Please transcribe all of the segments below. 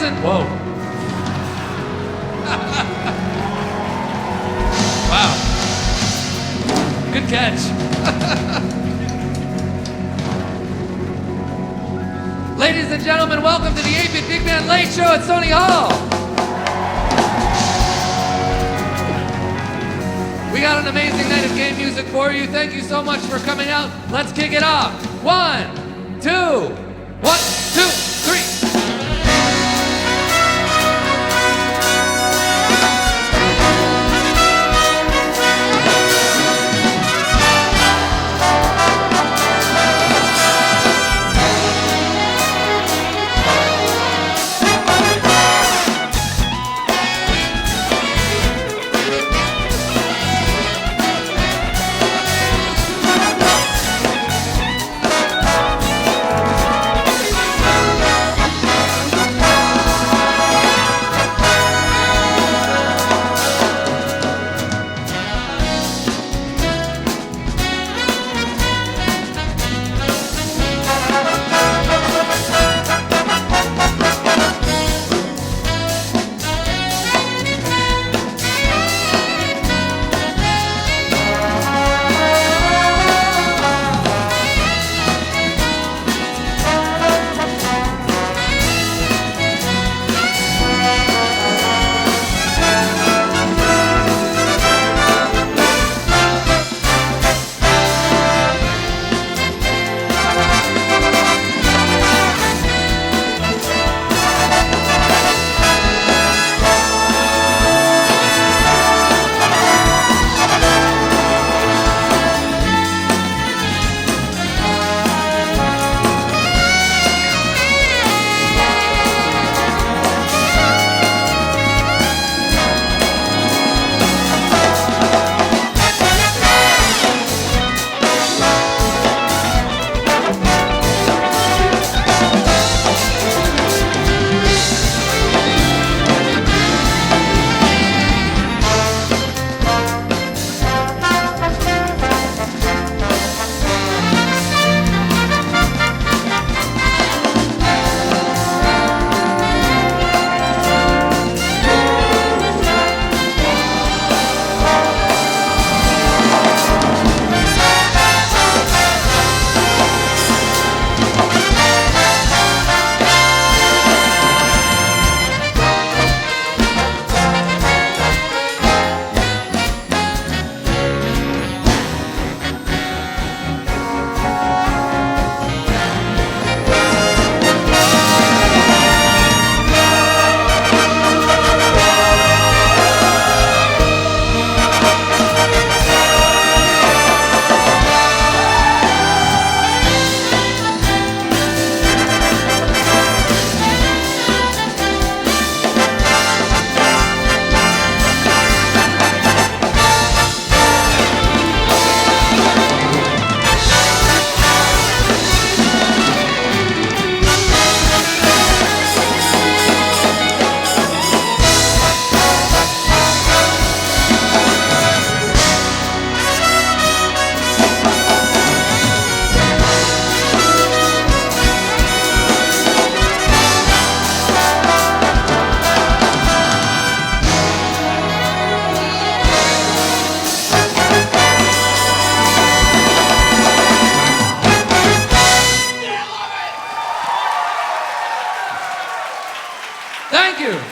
Rosen. Whoa. Wow. Good catch. Ladies and gentlemen, welcome to the 8-Bit Big Band Late Show at SONY Hall. We got an amazing night of game music for you. Thank you so much for coming out. Let's kick it off. 1, 2, 1, 2, 3.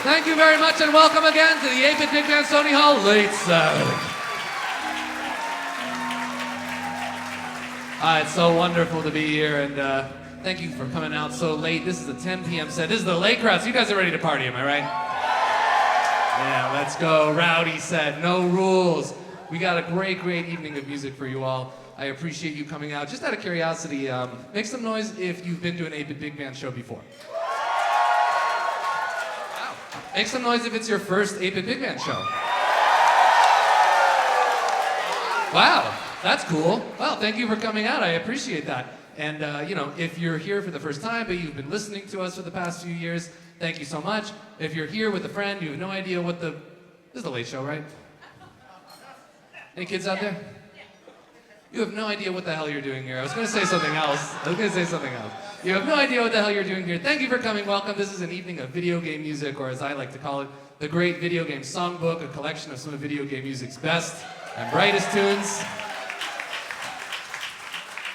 Thank you very much and welcome again to the 8-Bit Big Band SONY Hall Late Saturday. It's so wonderful to be here and thank you for coming out so late. This is a 10 p.m. set. This is the late crowd, so you guys are ready to party, am I right? Yeah, let's go. Rowdy set, no rules. We got a great evening of music for you all. I appreciate you coming out. Just out of curiosity, make some noise if you've been to an 8-Bit Big Band show before. Make some noise if it's your first 8-Bit Big Band show. Wow, that's cool. Well, thank you for coming out. I appreciate that. And, if you're here for the first time, but you've been listening to us for the past few years, thank you so much. If you're here with a friend, you have no idea what this is the late show, right? Any kids out there? You have no idea what the hell you're doing here. I was going to say something else. You have no idea what the hell you're doing here. Thank you for coming. Welcome. This is an evening of video game music, or as I like to call it, the Great Video Game Songbook, a collection of some of video game music's best and brightest tunes.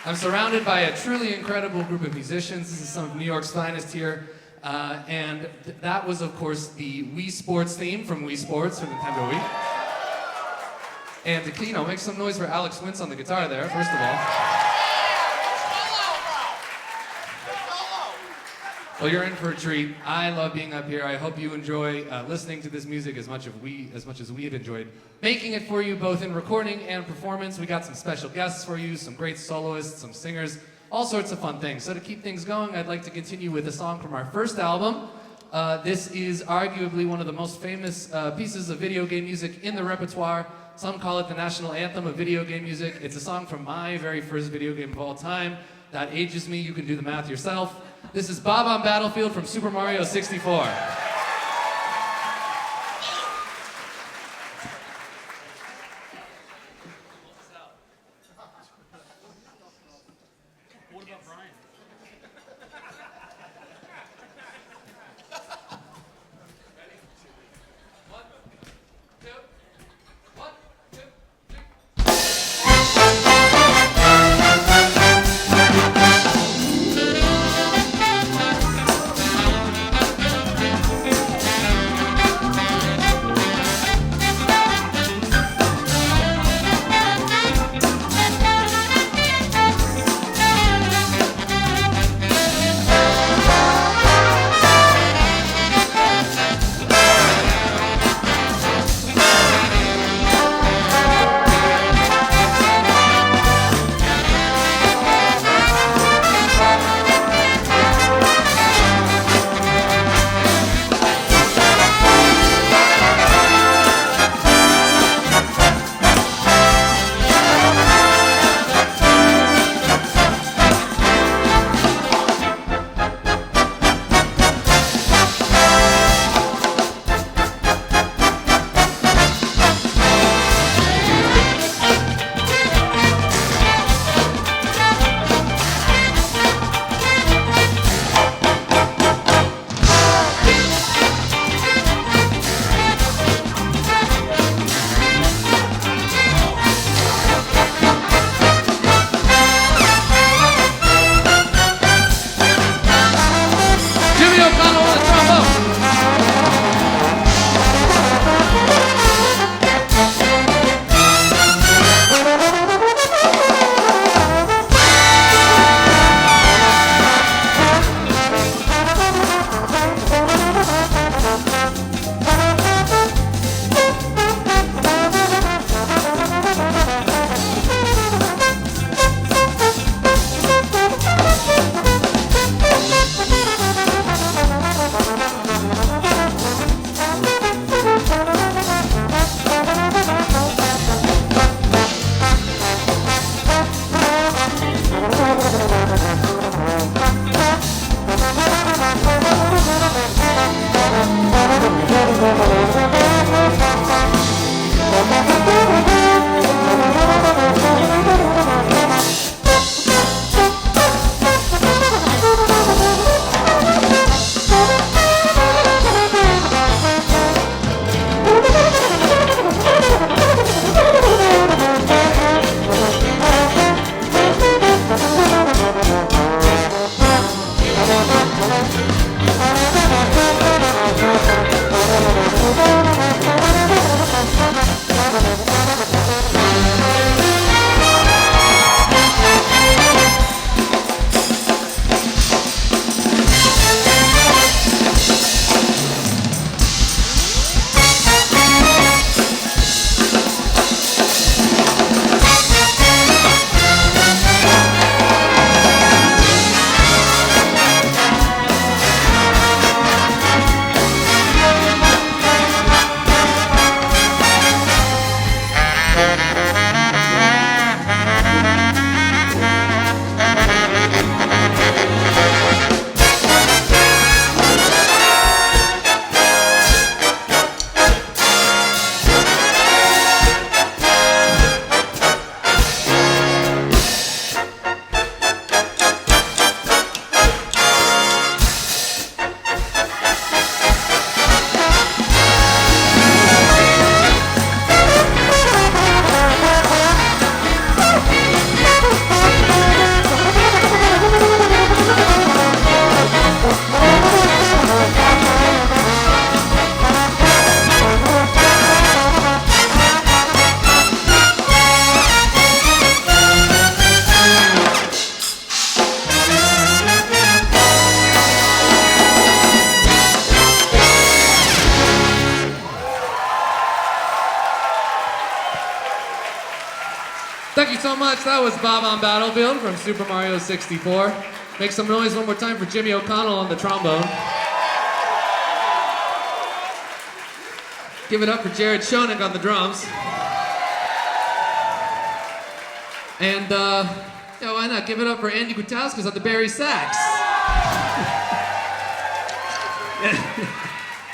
I'm surrounded by a truly incredible group of musicians. This is some of New York's finest here. That was, of course, the Wii Sports theme from Wii Sports, from Nintendo Wii. And to, make some noise for Alex Wintz on the guitar there, first of all. Well, you're in for a treat. I love being up here. I hope you enjoy listening to this music as much as we have enjoyed making it for you, both in recording and performance. We got some special guests for you, some great soloists, some singers, all sorts of fun things. So to keep things going, I'd like to continue with a song from our first album. This is arguably one of the most famous pieces of video game music in the repertoire. Some call it the national anthem of video game music. It's a song from my very first video game of all time. That ages me. You can do the math yourself. This is Bob-Omb Battlefield from Super Mario 64. Thank you so much. That was Bob-Omb Battlefield from Super Mario 64. Make some noise one more time for Jimmy O'Connell on the trombone. Give it up for Jared Schoenig on the drums. And, yeah, why not? Give it up for Andy Gutauskas on the Barry sax.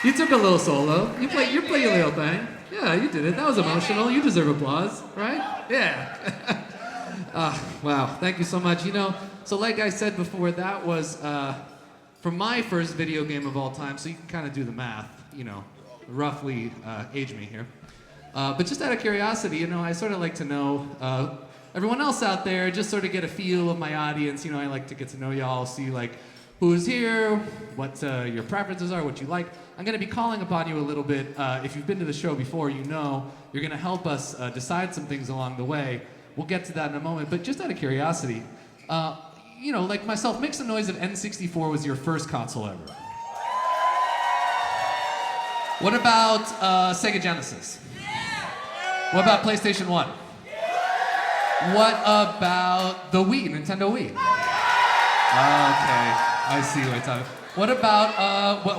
You took a little solo. You play your little thing. Yeah, you did it. That was emotional. You deserve applause, right? Yeah. Wow, thank you so much. You know, so like I said before, that was from my first video game of all time, so you can kind of do the math, you know, roughly age me here. But just out of curiosity, you know, I sort of like to know everyone else out there, just sort of get a feel of my audience. You know, I like to get to know y'all, see like who's here, what your preferences are, what you like. I'm going to be calling upon you a little bit. If you've been to the show before, you know you're going to help us decide some things along the way. We'll get to that in a moment, but just out of curiosity, you know, like myself, make some noise if N64 was your first console ever. What about Sega Genesis? What about PlayStation 1? What about the Wii, Nintendo Wii? Okay, I see what I'm talking about.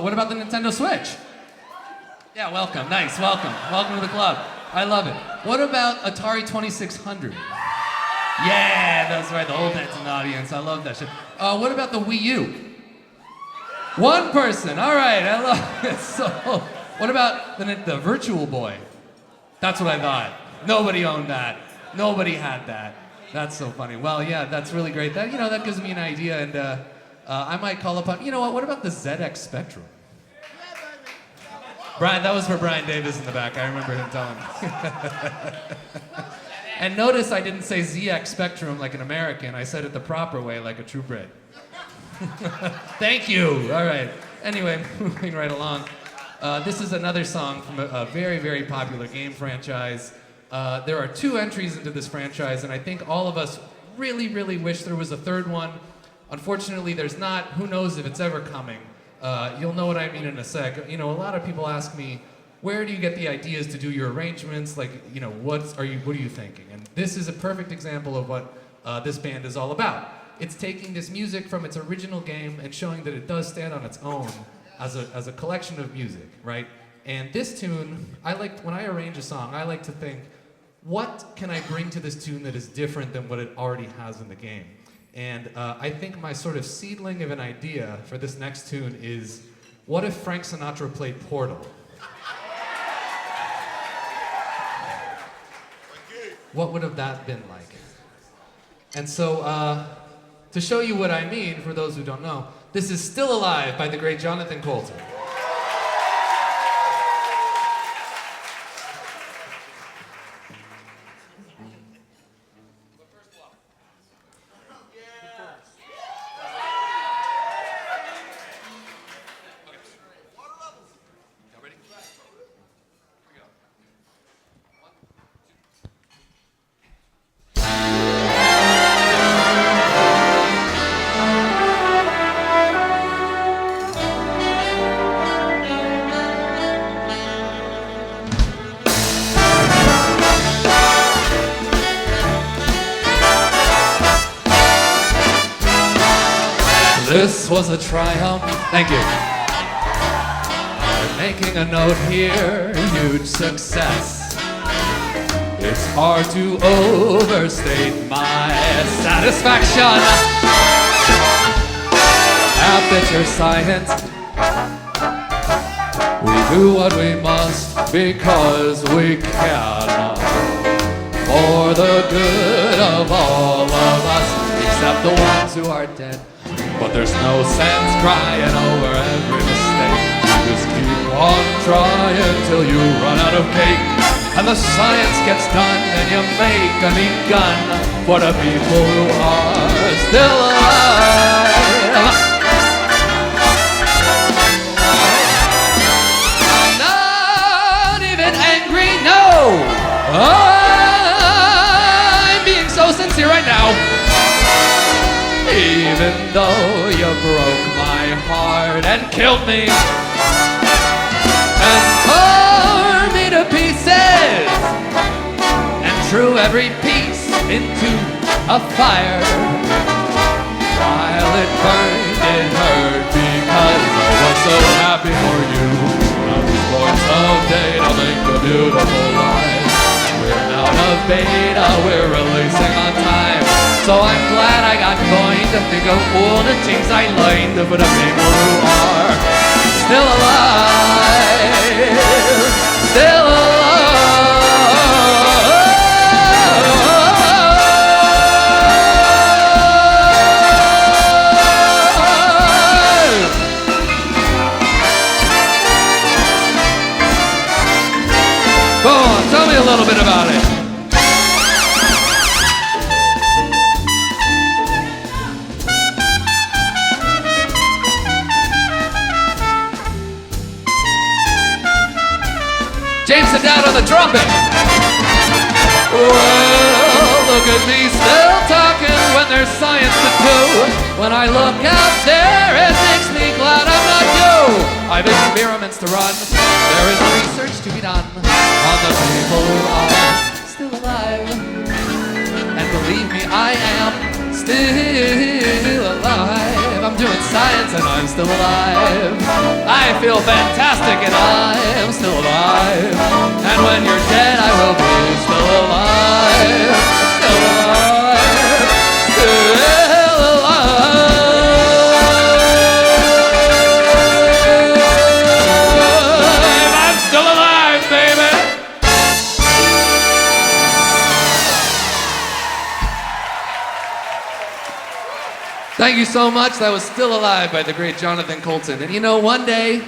What about the Nintendo Switch? Yeah, welcome, nice, welcome. Welcome to the club. I love it. What about Atari 2600? Yeah, that's right, the old heads in the audience. I love that shit. What about the Wii U? One person, all right, I love it. So, what about the Virtual Boy? That's what I thought. Nobody owned that. Nobody had that. That's so funny. Well, yeah, that's really great. That, you know, that gives me an idea, and I might call upon, you know what about the ZX Spectrum? Brian, that was for Brian Davis in the back. I remember him telling me. And notice I didn't say ZX Spectrum like an American. I said it the proper way, like a true Brit. Thank you. All right. Anyway, moving right along. This is another song from a very, very popular game franchise. There are 2 entries into this franchise, and I think all of us really, really wish there was a third one. Unfortunately, there's not. Who knows if it's ever coming. You'll know what I mean in a sec. You know, a lot of people ask me, where do you get the ideas to do your arrangements? Like, you know, what are you thinking? And this is a perfect example of what this band is all about. It's taking this music from its original game and showing that it does stand on its own as a collection of music, right? And this tune, when I arrange a song, I like to think, what can I bring to this tune that is different than what it already has in the game? And I think my sort of seedling of an idea for this next tune is, what if Frank Sinatra played Portal? What would have that been like? And so, to show you what I mean, for those who don't know, this is Still Alive by the great Jonathan Coulter. This was a triumph. Thank you. Making a note here, huge success. It's hard to overstate my satisfaction. A bitter silence. We do what we must because we can. For the good of all of us, except the ones who are dead. But there's no sense crying over every mistake. You just keep on trying till you run out of cake. And the science gets done and you make a neat gun for the people who are still alive. I'm not even angry, no! I'm being so sincere right now. Even though you broke my heart and killed me and tore me to pieces and threw every piece into a fire. While it burned, it hurt because I was so happy for you. Now the sports of data make a beautiful life. We're out of beta, we're releasing on time. So I'm glad I got coined to think of all the things I learned for the people who are still alive. Still alive. Go on, tell me a little bit about it. James and Dad on the trumpet. Well, look at me still talking when there's science to do. When I look out there, it makes me glad I'm not you. I've experiments to run. There is research to be done on the people who are still alive. And believe me, I am still alive. I'm doing science and I'm still alive. I feel fantastic and I am still alive. And when you're dead, I will be still alive. Still alive. Still alive. I'm still alive, baby. Thank you so much. That was Still Alive by the great Jonathan Colton. And you know, one day,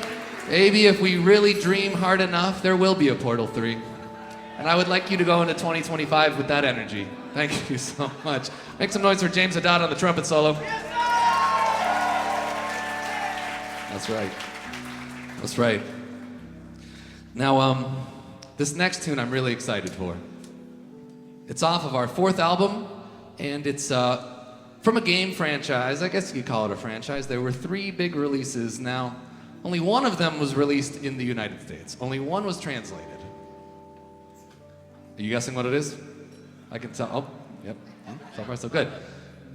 maybe if we really dream hard enough, there will be a Portal 3. And I would like you to go into 2025 with that energy. Thank you so much. Make some noise for James Haddad on the trumpet solo. That's right. That's right. Now, this next tune I'm really excited for. It's off of our 4th album, and it's from a game franchise. I guess you could call it a franchise. There were 3 big releases. Now, only one of them was released in the United States. Only one was translated. Are you guessing what it is? I can tell. Oh, yep. So far, so good.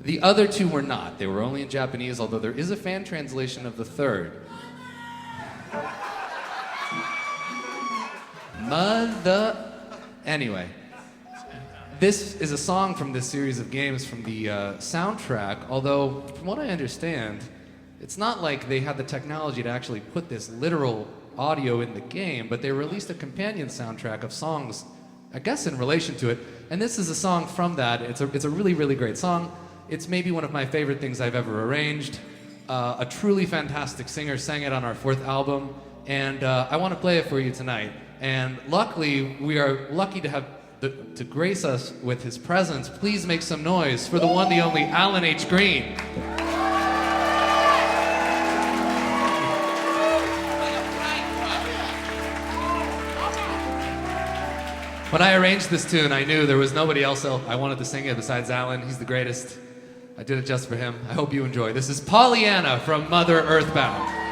The other 2 were not. They were only in Japanese, although there is a fan translation of the 3rd. Anyway. This is a song from this series of games from the soundtrack, although from what I understand, it's not like they had the technology to actually put this literal audio in the game, but they released a companion soundtrack of songs, I guess in relation to it, and this is a song from that. It's a really, really great song. It's maybe one of my favorite things I've ever arranged. A truly fantastic singer sang it on our 4th album, and I want to play it for you tonight. And luckily, we are lucky to have to grace us with his presence. Please make some noise for the one, the only Alan H. Green. When I arranged this tune, I knew there was nobody else I wanted to sing it besides Alan. He's the greatest. I did it just for him. I hope you enjoy. This is Pollyanna from Mother Earthbound.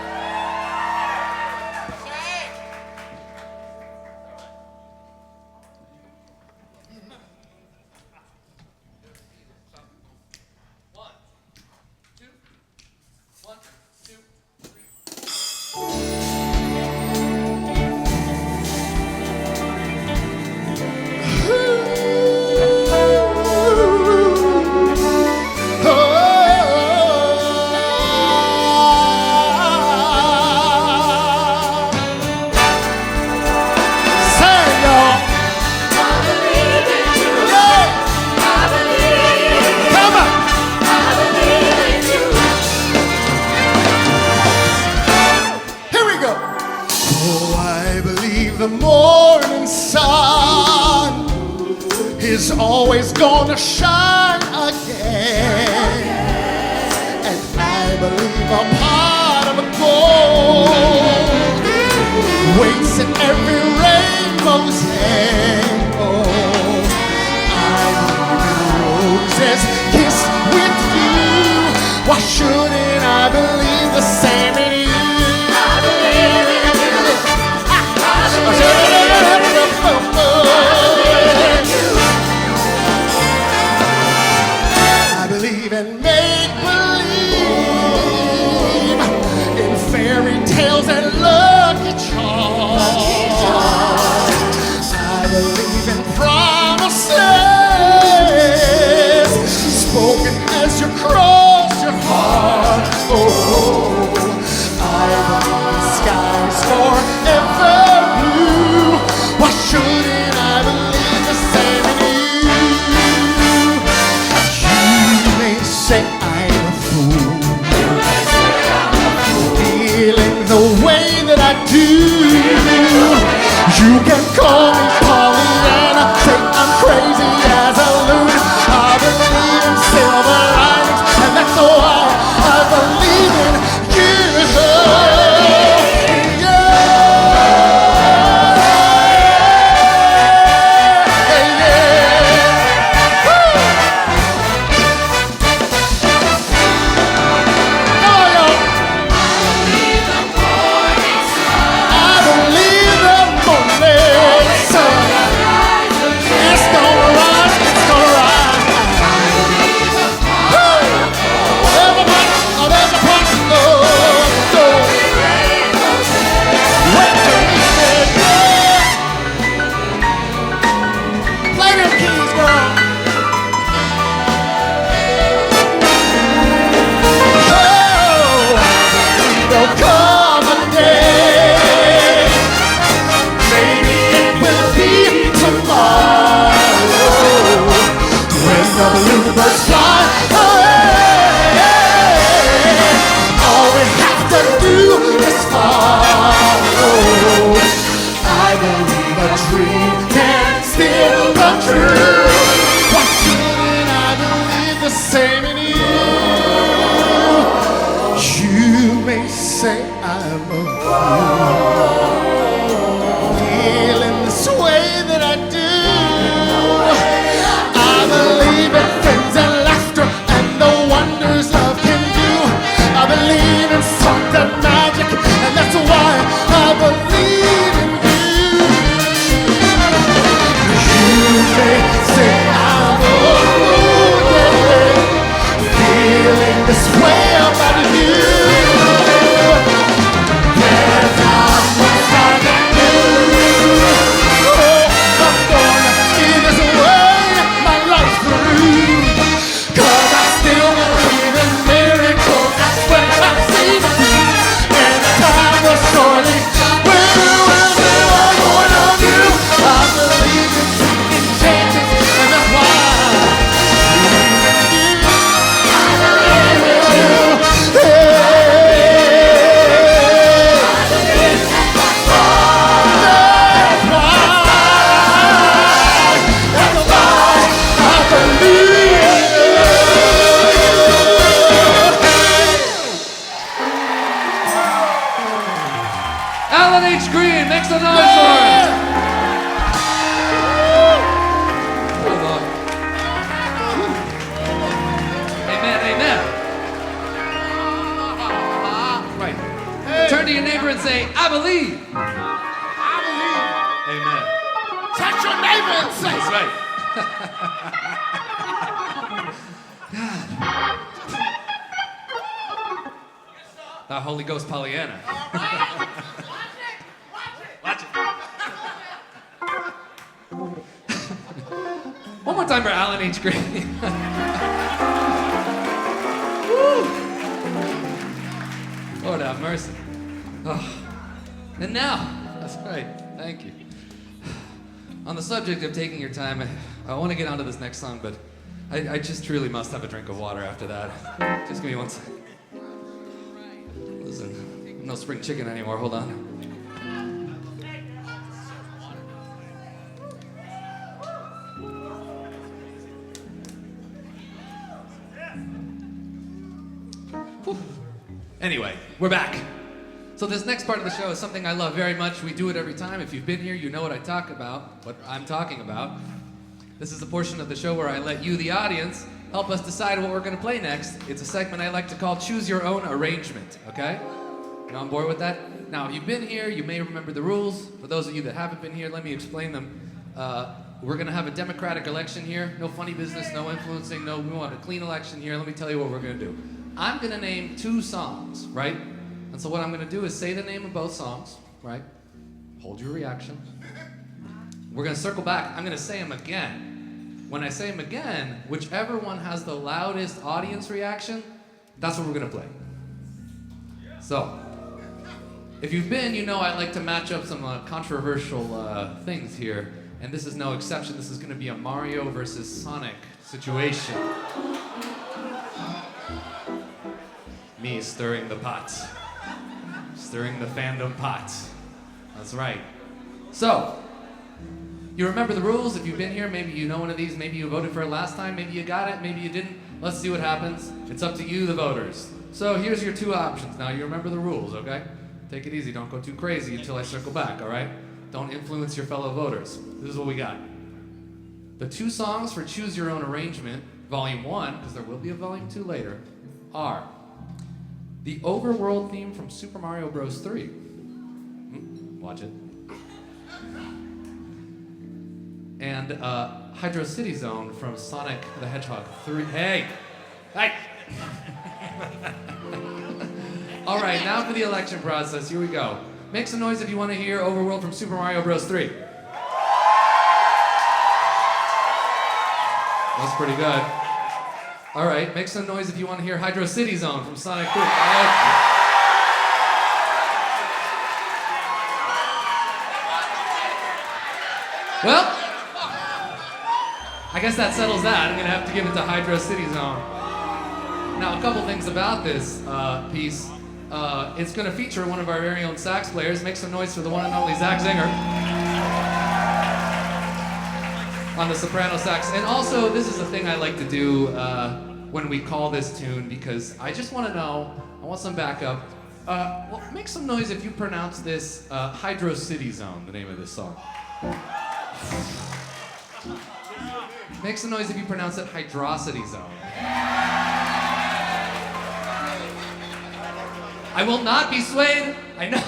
Always gonna shine again, and I believe a part of a gold waits in every rainbow's end. Oh, I believe in roses kissed with you. Why shouldn't I believe the same in you? I believe in you. I believe in you. do. You can call me Pollyanna, say I'm crazy as a loon. I believe in silver linings, and that's why I believe in you. Holy Ghost Pollyanna. Watch it. One more time for Alan H. Green. Lord have mercy. Oh. And now, that's right, thank you. On the subject of taking your time, I want to get onto this next song, but I just truly must have a drink of water after that. Just give me one second. Listen, I'm no spring chicken anymore, hold on. Whew. Anyway, we're back. So this next part of the show is something I love very much. We do it every time. If you've been here, you know what I talk about, what I'm talking about. This is the portion of the show where I let you, the audience, help us decide what we're going to play next. It's a segment I like to call Choose Your Own Arrangement, okay? You on board with that? Now, if you've been here, you may remember the rules. For those of you that haven't been here, let me explain them. We're going to have a democratic election here. No funny business, no influencing, we want a clean election here. Let me tell you what we're going to do. I'm going to name 2 songs, right? And so what I'm going to do is say the name of both songs, right? Hold your reaction. We're going to circle back. I'm going to say them again. When I say them again, whichever one has the loudest audience reaction, that's what we're going to play. So, if you've been, you know I like to match up some controversial things here. And this is no exception. This is going to be a Mario versus Sonic situation. Me stirring the pot. Stirring the fandom pot. That's right. So, you remember the rules. If you've been here, maybe you know one of these. Maybe you voted for it last time. Maybe you got it. Maybe you didn't. Let's see what happens. It's up to you, the voters. So here's your two options. Now you remember the rules, okay? Take it easy. Don't go too crazy until I circle back, all right? Don't influence your fellow voters. This is what we got. The two songs for Choose Your Own Arrangement, Volume 1, because there will be a Volume 2 later, are the Overworld theme from Super Mario Bros. 3. Watch it. And Hydrocity Zone from Sonic the Hedgehog 3. Hey! All right, now for the election process. Here we go. Make some noise if you want to hear Overworld from Super Mario Bros. 3. That's pretty good. All right, make some noise if you want to hear Hydrocity Zone from Sonic 3. Well, I guess that settles that. I'm going to have to give it to Hydrocity Zone. Now, a couple things about this piece. It's going to feature one of our very own sax players. Make some noise for the one and only Zach Zinger on the soprano sax. And also, this is a thing I like to do when we call this tune, because I just want to know, I want some backup. Well, make some noise if you pronounce this Hydrocity Zone, the name of this song. Make some noise if you pronounce it Hydrocity Zone. I will not be swayed. I know.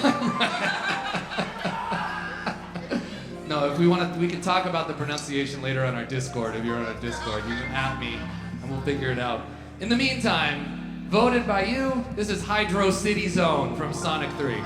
No, if we want to, we can talk about the pronunciation later on our Discord. If you're on our Discord, you can at me, and we'll figure it out. In the meantime, voted by you, this is Hydrocity Zone from Sonic 3.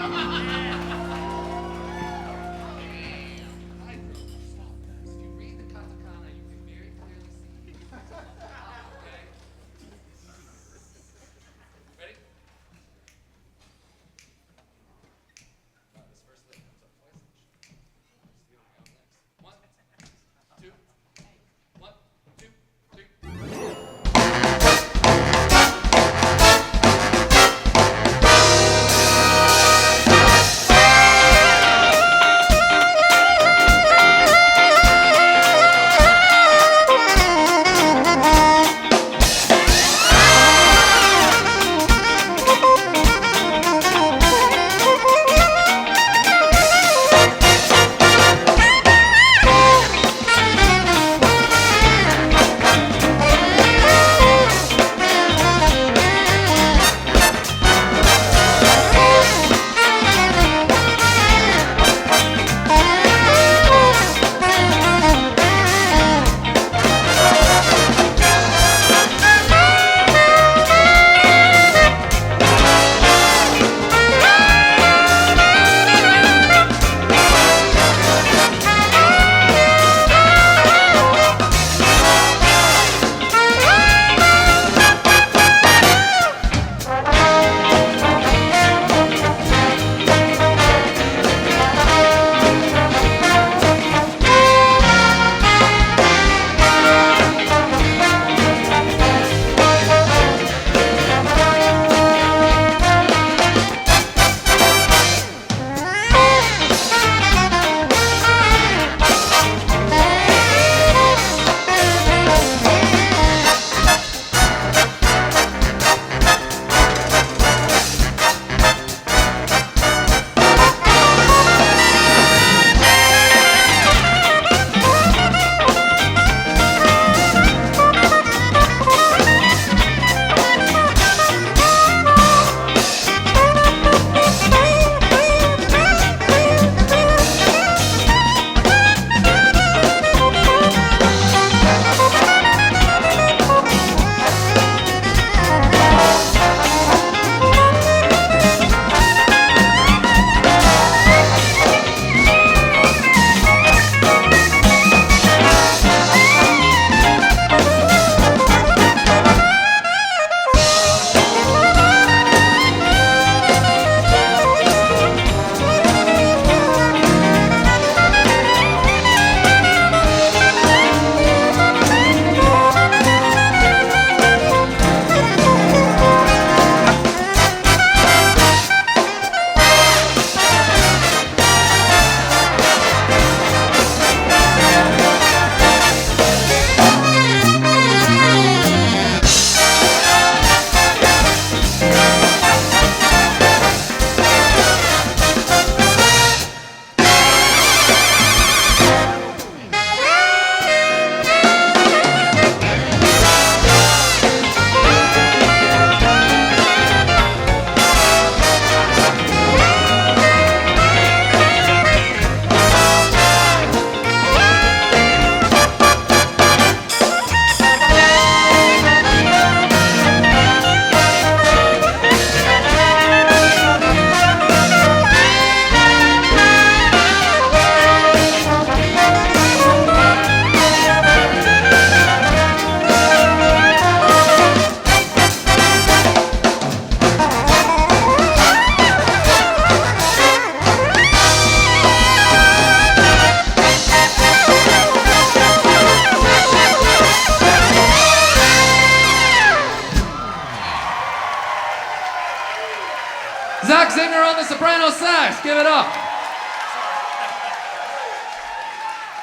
piano sax. Give it up.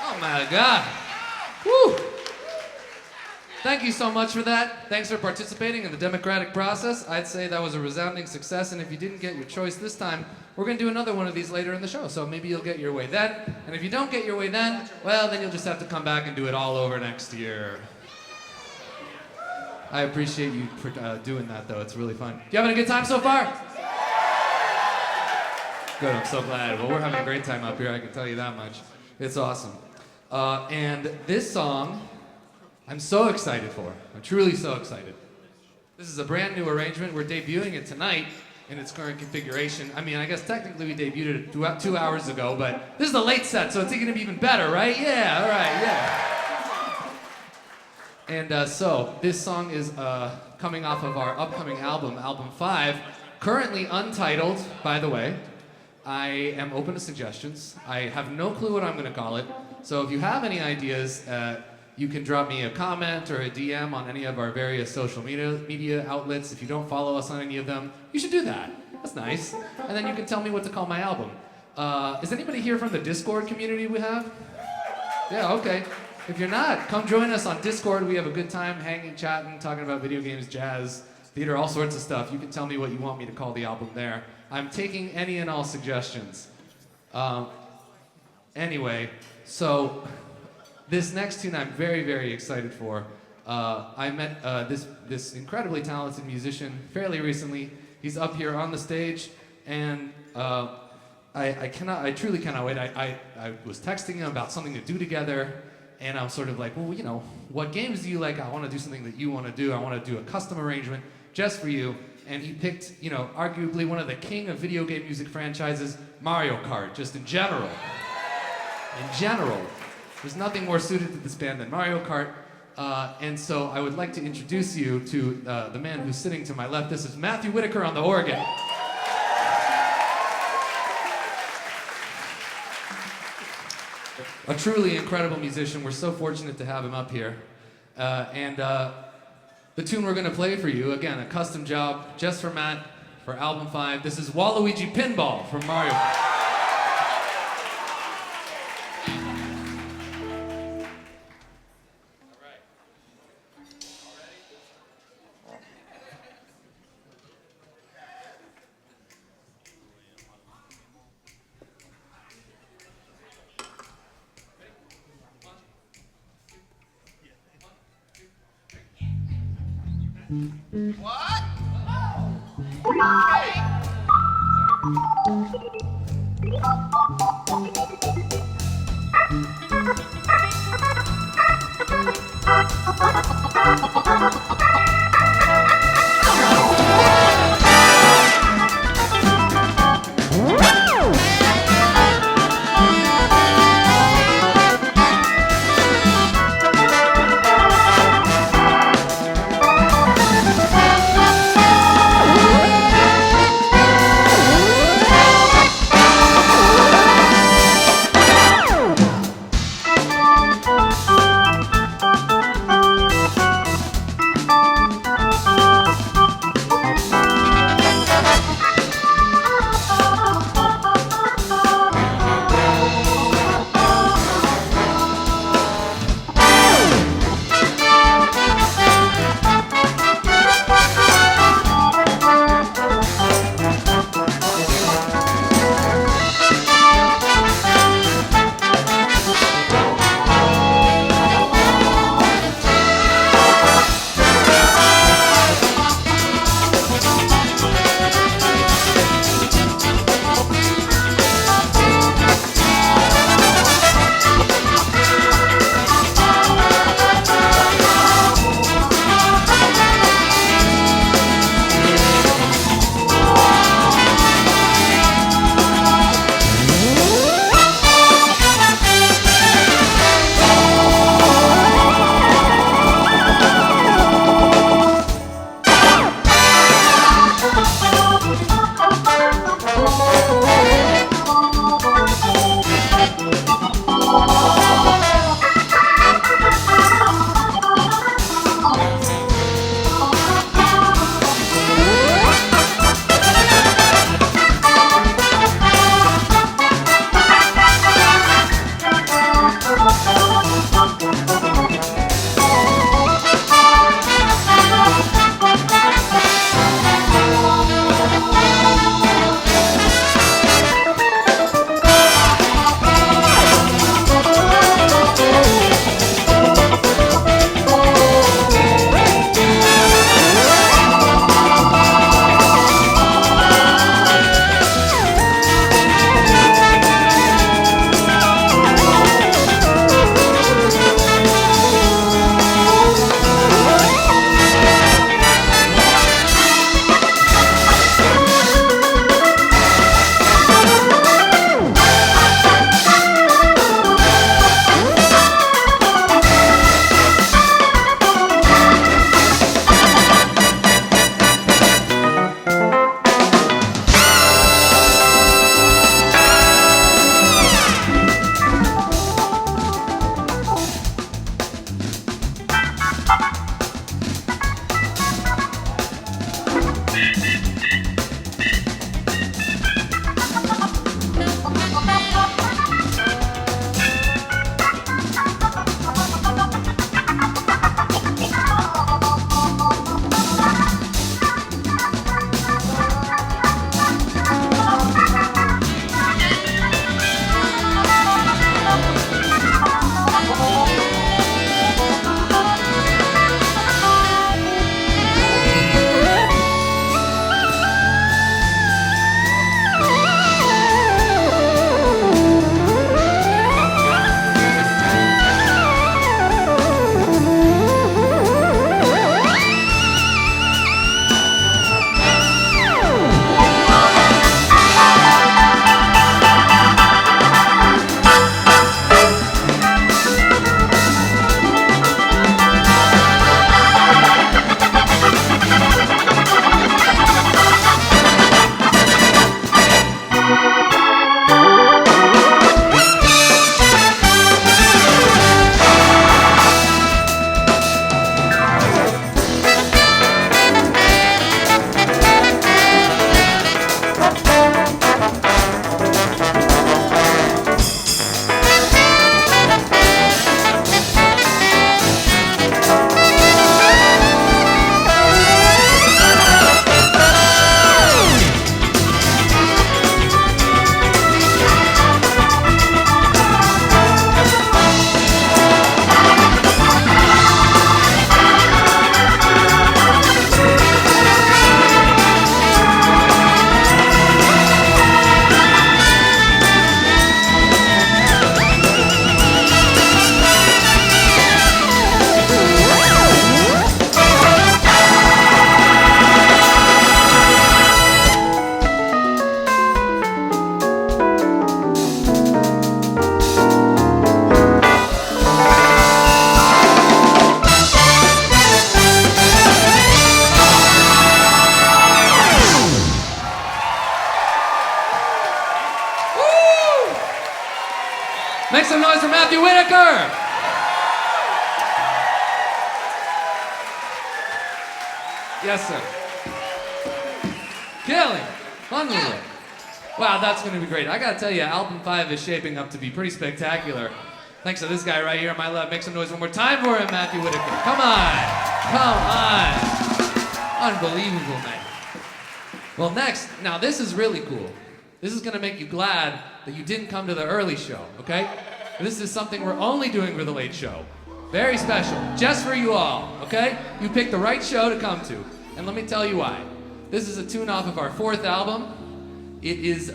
Oh my God. Woo. Thank you so much for that. Thanks for participating in the democratic process. I'd say that was a resounding success, and if you didn't get your choice this time, we're going to do another one of these later in the show, so maybe you'll get your way then. And if you don't get your way then, well, then you'll just have to come back and do it all over next year. I appreciate you for doing that, though. It's really fun. You having a good time so far? Good, I'm so glad. Well, we're having a great time up here, I can tell you that much. It's awesome. And this song, I'm so excited for. I'm truly so excited. This is a brand new arrangement. We're debuting it tonight in its current configuration. I mean, I guess technically we debuted it 2 hours ago, but this is the late set, so it's going to be even better, right? Yeah, all right, yeah. And so this song is coming off of our upcoming album, Album 5, currently untitled, by the way. I am open to suggestions. I have no clue what I'm going to call it. So if you have any ideas, you can drop me a comment or a DM on any of our various social media outlets. If you don't follow us on any of them, you should do that. That's nice. And then you can tell me what to call my album. Is anybody here from the Discord community we have? Yeah, okay. If you're not, come join us on Discord. We have a good time hanging, chatting, talking about video games, jazz, theater, all sorts of stuff. You can tell me what you want me to call the album there. I'm taking any and all suggestions. Anyway, so this next tune I'm very, very excited for. I met this incredibly talented musician fairly recently. He's up here on the stage, and I truly cannot wait. I was texting him about something to do together, and I'm sort of like, well, you know, what games do you like? I want to do something that you want to do. I want to do a custom arrangement just for you. And he picked, you know, arguably one of the king of video game music franchises, Mario Kart, just in general. In general. There's nothing more suited to this band than Mario Kart. And so I would like to introduce you to the man who's sitting to my left. This is Matthew Whitaker on the organ. A truly incredible musician. We're so fortunate to have him up here. The tune we're going to play for you, again, a custom job just for Matt for Album 5. This is Waluigi Pinball from Mario. What? Make some noise for Matthew Whitaker. Yes, sir. Killing. Unreal. Wow, that's going to be great. I got to tell you, album 5 is shaping up to be pretty spectacular. Thanks to this guy right here on my left. Make some noise one more time for him, Matthew Whitaker. Come on. Unbelievable, man. Well, next, now this is really cool. This is going to make you glad that you didn't come to the early show, okay? This is something we're only doing for the late show. Very special, just for you all, okay? You picked the right show to come to, and let me tell you why. This is a tune off of our 4th album. It is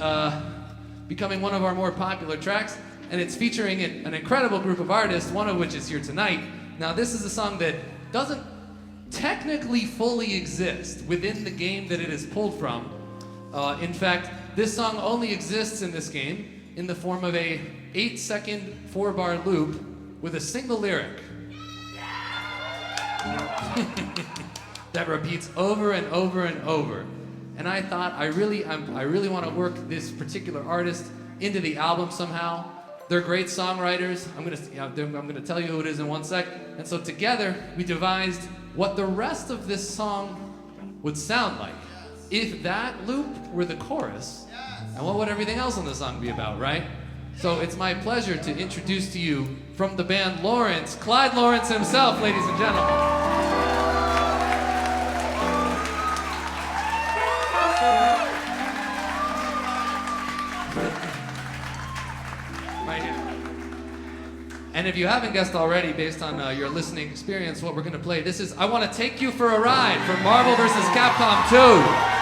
becoming one of our more popular tracks, and it's featuring an incredible group of artists, one of which is here tonight. Now, this is a song that doesn't technically fully exist within the game that it is pulled from. In fact, this song only exists in this game in the form of a 8-second 4-bar loop with a single lyric that repeats over and over and over. And I thought, I really want to work this particular artist into the album somehow. They're great songwriters. I'm gonna tell you who it is in 1 sec. And so together we devised what the rest of this song would sound like if that loop were the chorus. And what would everything else on the song be about, right? So it's my pleasure to introduce to you from the band Lawrence, Clyde Lawrence himself, ladies and gentlemen. Right here. And if you haven't guessed already, based on your listening experience, what we're going to play, this is I Want to Take You for a Ride from Marvel vs. Capcom 2.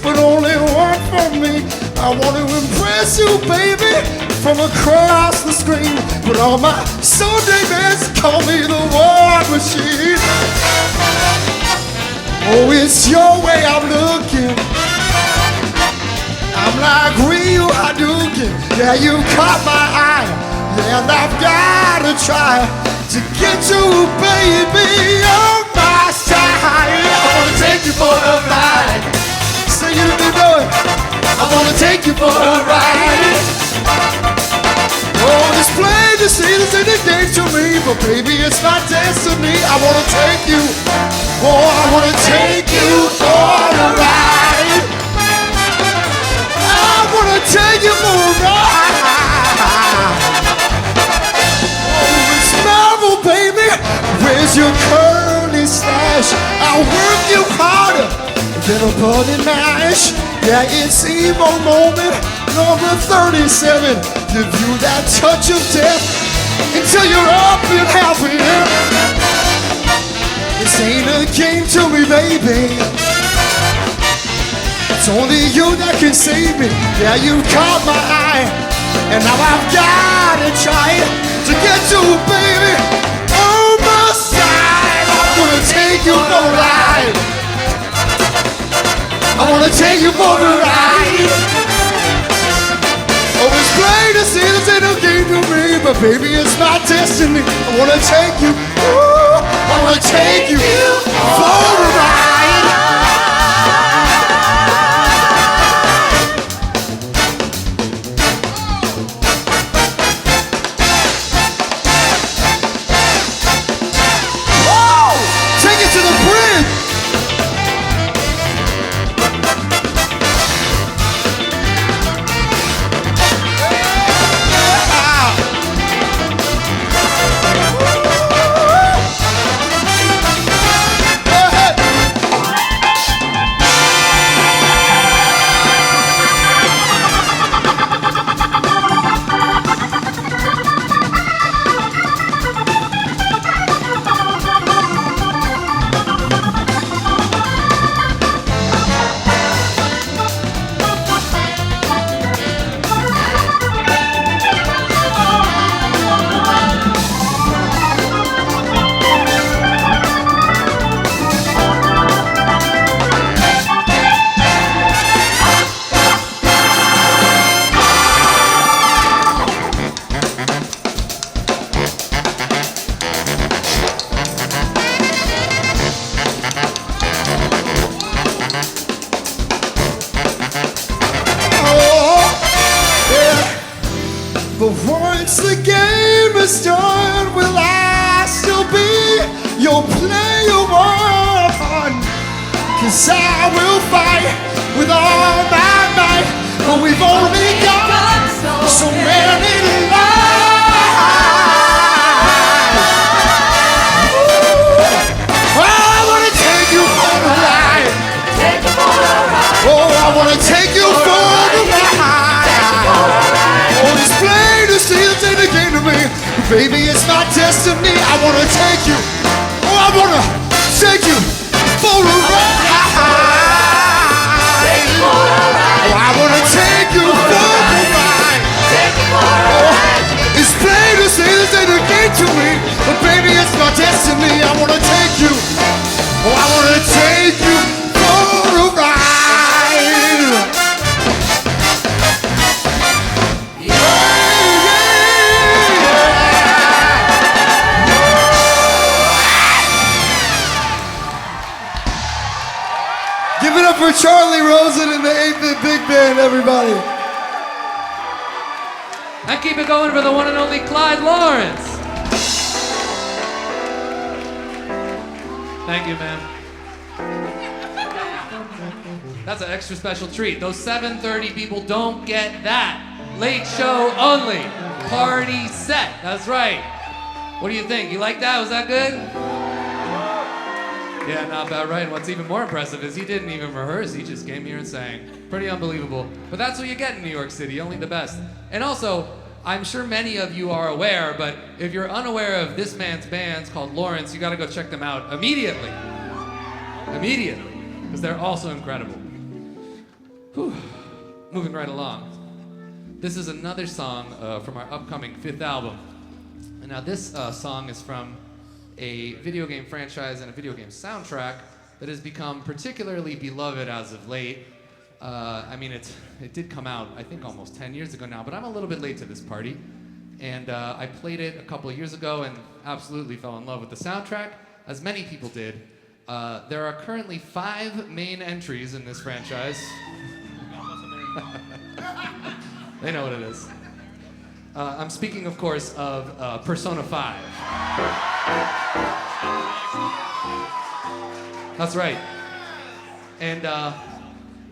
But only one for me. I want to impress you, baby, from across the screen. But all my Sunday mates call me the war machine. Oh, it's your way I'm looking. I'm like Ryu Hadouken. Yeah, you caught my eye. Yeah, and I've gotta try to get you, baby, on my side. I wanna take you for a ride. So you know it. I wanna take you for a ride. Oh, this plane, this is any game to me, but baby, it's my destiny. I wanna take you. Oh, I wanna take you for a ride. I wanna take you for a ride. Oh, it's Marvel, baby. Where's your curly stash? I'll work you harder than a bunny mash. Yeah, it's evil moment number 37. Give you that touch of death until you're up and happy. This ain't a game to me, baby. It's only you that can save me. Yeah, you caught my eye, and now I've gotta try to get you, baby, on my side. I'm gonna take you for a ride. I wanna take you for a ride. Oh, it's plain to see this ain't a game to me, but baby, it's my destiny. I wanna take you, ooh, I wanna take you for a ride. Whoa! Take it to the bridge. But once the game is done, will I still be your player one? 'Cause I will fight with all my might, but we've only got so many lives. I wanna take you for a ride. Oh, I wanna take you for a ride. Oh, this plain to see the thing that came to me. Baby, it's my destiny. I wanna take you. Oh, I wanna take you for a ride. Oh, I wanna take you for a ride. Oh, it's plain to see the thing that came to me. But baby, it's my destiny. I wanna take you. Oh, I wanna take you for a ride. Give it up for Charlie Rosen and the 8-Bit Big Band, everybody. And keep it going for the one and only Clyde Lawrence. Thank you, man. That's an extra special treat. Those 7:30 people don't get that. Late show only. Party set. That's right. What do you think? You like that? Was that good? Yeah, not bad, right? What's even more impressive is he didn't even rehearse. He just came here and sang. Pretty unbelievable. But that's what you get in New York City, only the best. And also, I'm sure many of you are aware, but if you're unaware of this man's bands called Lawrence, you gotta go check them out immediately. Immediately. Because they're also incredible. Whew. Moving right along. This is another song from our upcoming 5th album. And now this song is from a video game franchise and a video game soundtrack that has become particularly beloved as of late. I mean, it did come out, I think, almost 10 years ago now, but I'm a little bit late to this party. And I played it a couple of years ago and absolutely fell in love with the soundtrack, as many people did. There are currently 5 main entries in this franchise. They know what it is. I'm speaking, of course, of Persona 5. That's right. And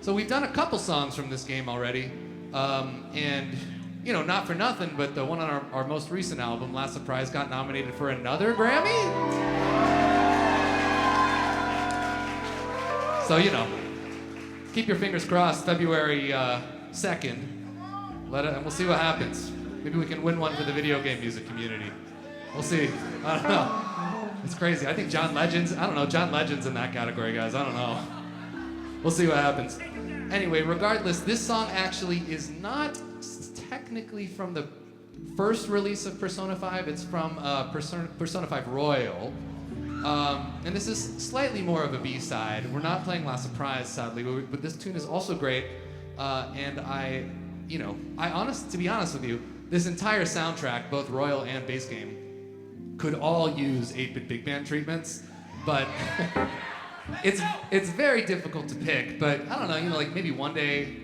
so we've done a couple songs from this game already. And, you know, not for nothing, but the one on our most recent album, Last Surprise, got nominated for another Grammy. So, you know, keep your fingers crossed, February 2nd. And we'll see what happens. Maybe we can win one for the video game music community. We'll see. I don't know. It's crazy. I think John Legend's in that category, guys. I don't know. We'll see what happens. Anyway, regardless, this song actually is not technically from the first release of Persona 5. It's from Persona 5 Royal. And this is slightly more of a B-side. We're not playing Last Surprise, sadly, but this tune is also great. And to be honest with you, this entire soundtrack, both Royal and base game, could all use 8-Bit Big Band treatments, but it's very difficult to pick. But I don't know, like maybe one day,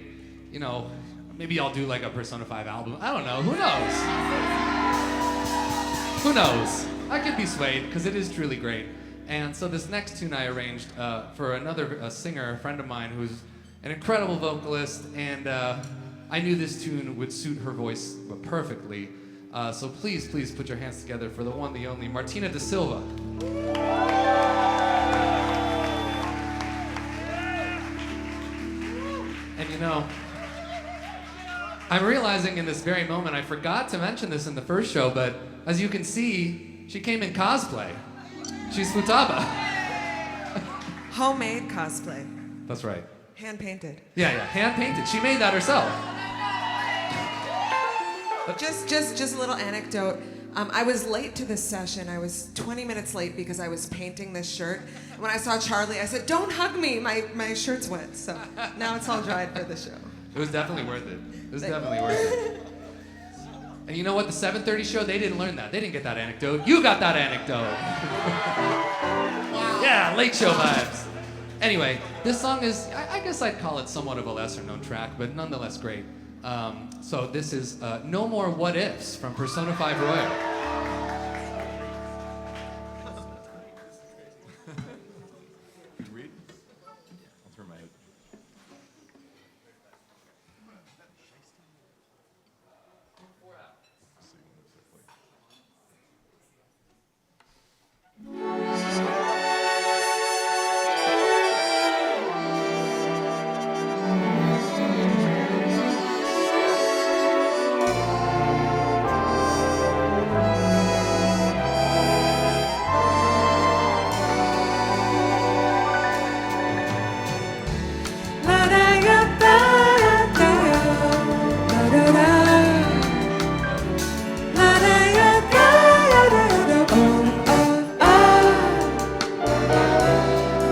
maybe I'll do like a Persona 5 album. I don't know, who knows? Who knows? I could be swayed, because it is truly great. And so this next tune I arranged for another singer, a friend of mine, who's an incredible vocalist, and I knew this tune would suit her voice perfectly. So please put your hands together for the one, the only, Martina da Silva. And I'm realizing in this very moment, I forgot to mention this in the first show, but as you can see, she came in cosplay. She's Futaba. Homemade cosplay. That's right. Hand-painted. Yeah, hand-painted. She made that herself. Just a little anecdote. I was late to this session. I was 20 minutes late because I was painting this shirt. When I saw Charlie, I said, "Don't hug me, my shirt's wet." So now it's all dried for the show. It was definitely worth it. It was definitely worth it. And you know what? The 7:30 show, they didn't learn that. They didn't get that anecdote. You got that anecdote. Yeah, late show vibes. Anyway, this song is, I guess I'd call it somewhat of a lesser known track, but nonetheless great. So this is No More What Ifs from Persona 5 Royal. Can you read? I'll turn my head.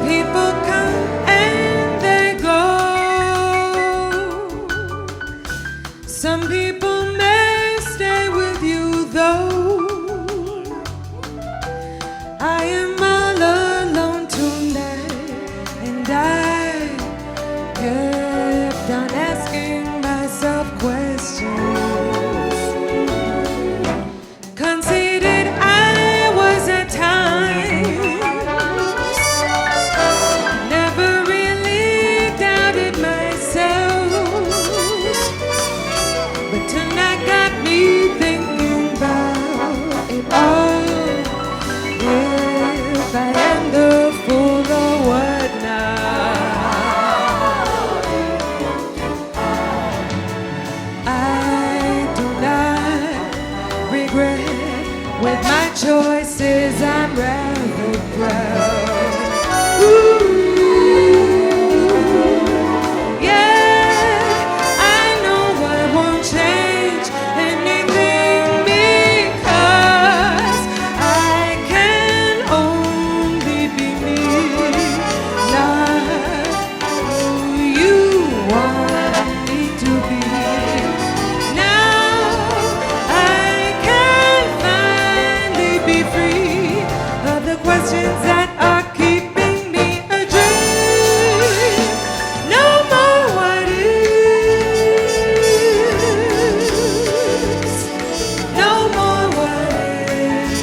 People come and they go. Some people may stay with you though. I am all alone tonight, and I kept on asking myself questions. Conceited I was at times, never really doubted myself, but tonight got me thinking about it all. If I am the fool or what now? I do not regret with my choices. I'm rather proud. Ooh, yeah, I know I won't change anything because I can only be me, not who you want me to be. Now I can finally be free of the questions that are keeping me a dream. No more what ifs. No more what ifs.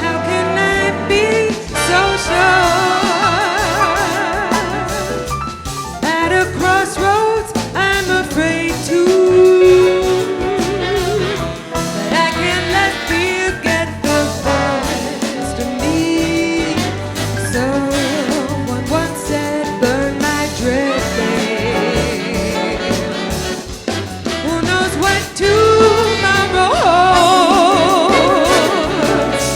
How can I be so sure? At a crossroads, I'm afraid to. But I can't let fear get the best of me. Someone once said, burn my dread flame. Who knows what tomorrow holds?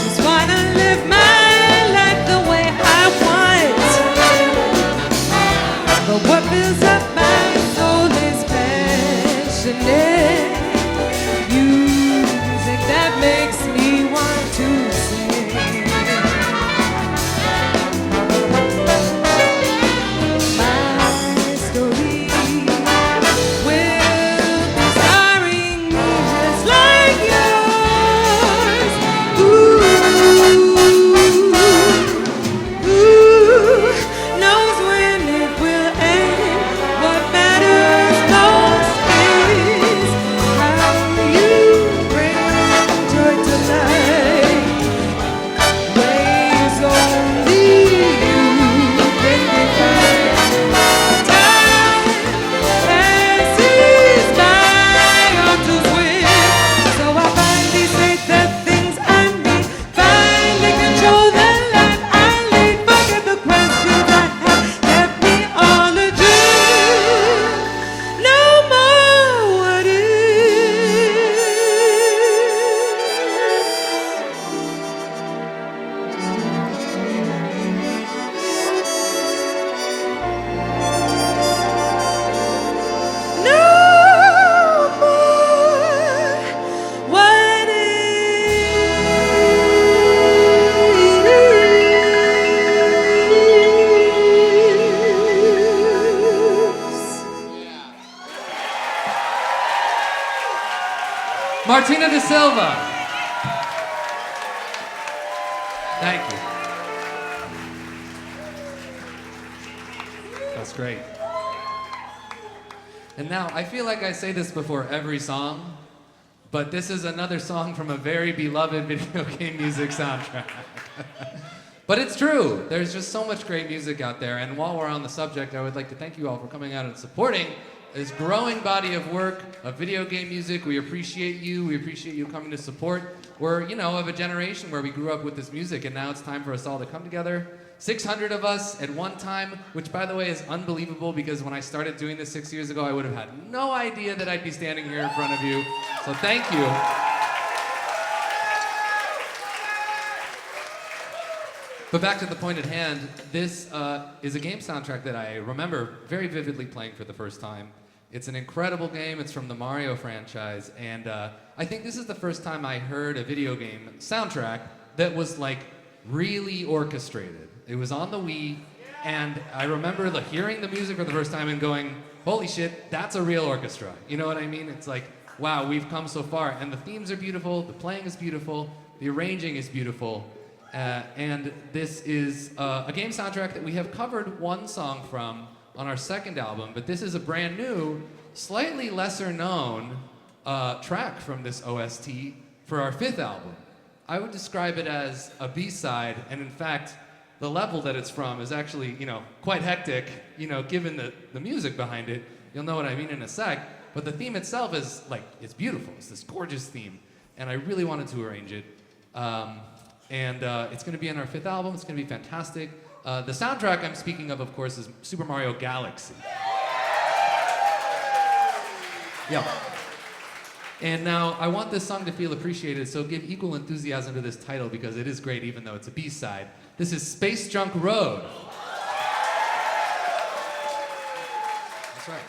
Just wanna live my life the way I want. But what fills up my soul is passionate music that makes me want to sing. My story will be starring me just like yours. Ooh, knows when it will end. What matters most is how you bring joy to life. Ways only you can define. Time passes by all too swift, so I finally say the things I need. Finally control the life I lead. Forget the questions that have kept me all adrift. No more what ifs. No more what ifs. Martina de Silva. Thank you. That's great. And now, I feel like I say this before every song, but this is another song from a very beloved video game music soundtrack. But it's true. There's just so much great music out there. And while we're on the subject, I would like to thank you all for coming out and supporting this growing body of work of video game music. We appreciate you. We appreciate you coming to support. We're, of a generation where we grew up with this music, and now it's time for us all to come together. 600 of us at one time, which, by the way, is unbelievable because when I started doing this 6 years ago, I would have had no idea that I'd be standing here in front of you. So thank you. But back to the point at hand, this is a game soundtrack that I remember very vividly playing for the first time. It's an incredible game. It's from the Mario franchise, and I think this is the first time I heard a video game soundtrack that was like really orchestrated. It was on the Wii, and I remember hearing the music for the first time and going, holy shit, that's a real orchestra. You know what I mean? It's like, wow, we've come so far. And the themes are beautiful, the playing is beautiful, the arranging is beautiful. And this is a game soundtrack that we have covered one song from on our second album, but this is a brand new, slightly lesser known track from this OST for our fifth album. I would describe it as a B-side, and in fact, the level that it's from is actually, quite hectic, given the music behind it. You'll know what I mean in a sec, but the theme itself is, it's beautiful. It's this gorgeous theme, and I really wanted to arrange it. It's going to be on our fifth album. It's going to be fantastic. The soundtrack I'm speaking of course, is Super Mario Galaxy. Yeah. And now, I want this song to feel appreciated, so give equal enthusiasm to this title because it is great even though it's a B-side. This is Space Junk Road. That's right.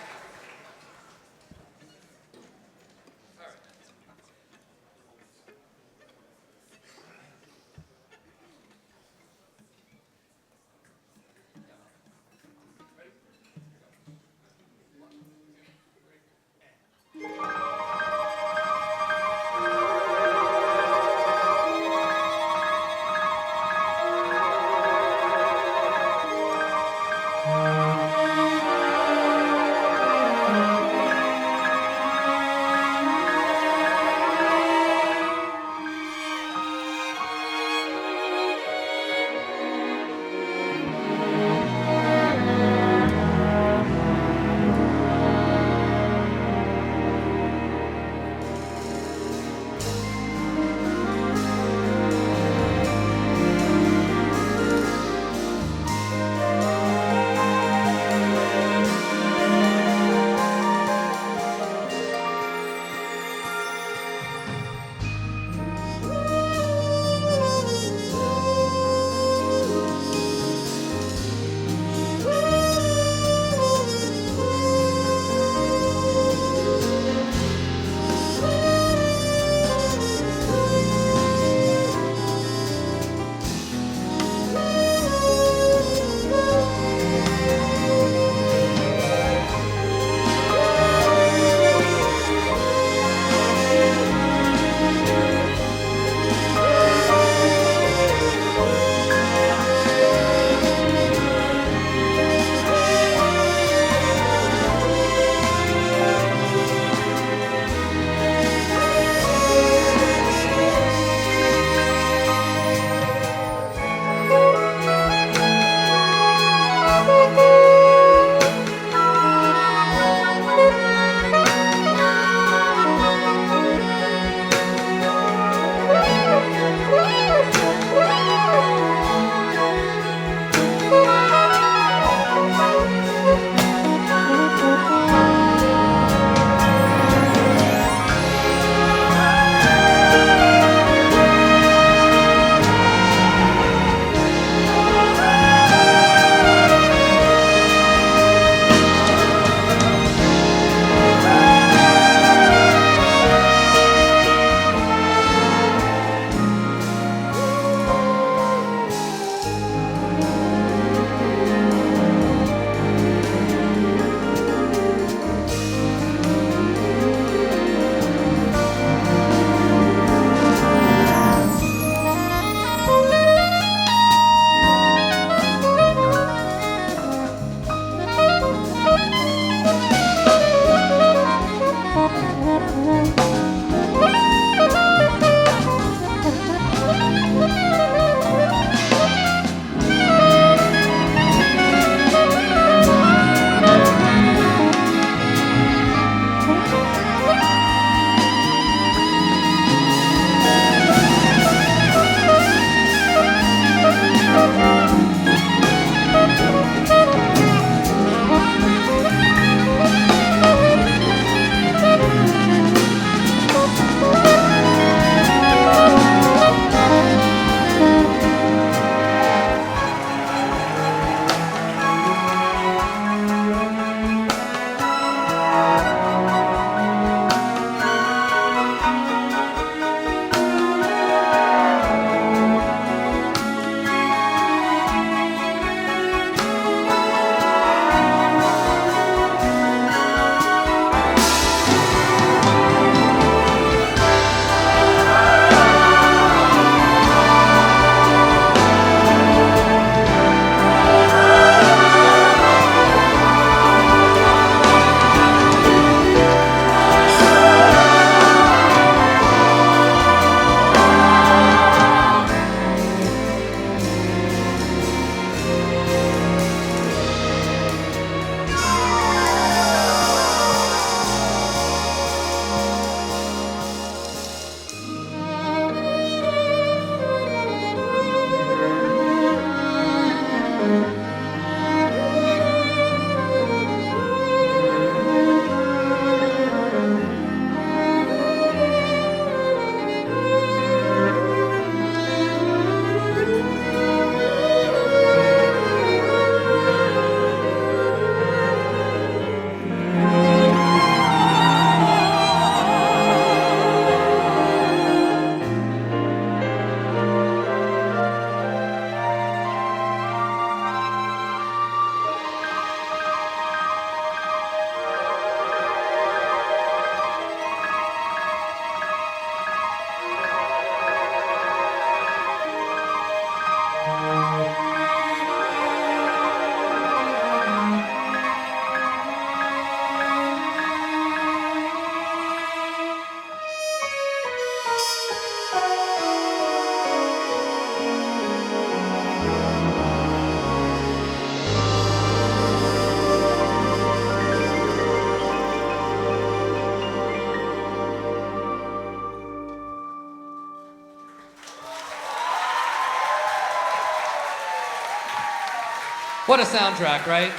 What a soundtrack, right?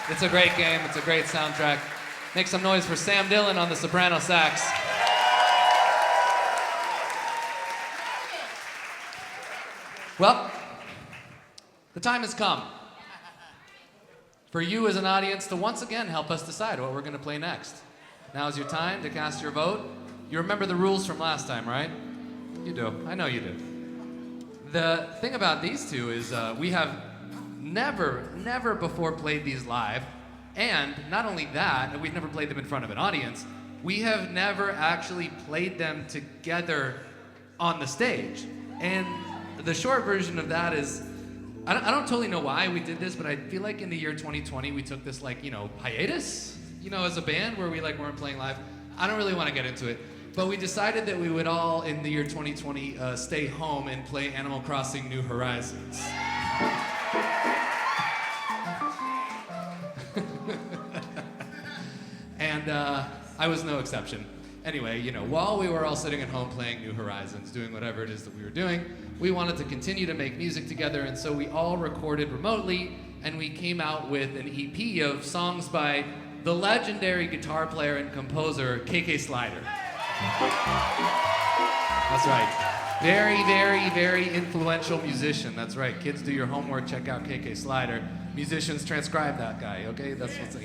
It's a great game. It's a great soundtrack. Make some noise for Sam Dillon on the soprano sax. Well, the time has come for you as an audience to once again help us decide what we're going to play next. Now is your time to cast your vote. You remember the rules from last time, right? You do. I know you do. The thing about these two is we have never before played these live, and not only that, we've never played them in front of an audience, we have never actually played them together on the stage. And the short version of that is, I don't totally know why we did this, but I feel like in the year 2020 we took this hiatus, as a band where we weren't playing live. I don't really want to get into it, but we decided that we would all in the year 2020 stay home and play Animal Crossing New Horizons. And I was no exception. Anyway, while we were all sitting at home playing New Horizons, doing whatever it is that we were doing, we wanted to continue to make music together, and so we all recorded remotely, and we came out with an EP of songs by the legendary guitar player and composer K.K. Slider. That's right. Very influential musician. That's right. Kids, do your homework. Check out K.K. Slider. Musicians, transcribe that guy, okay? That's what's...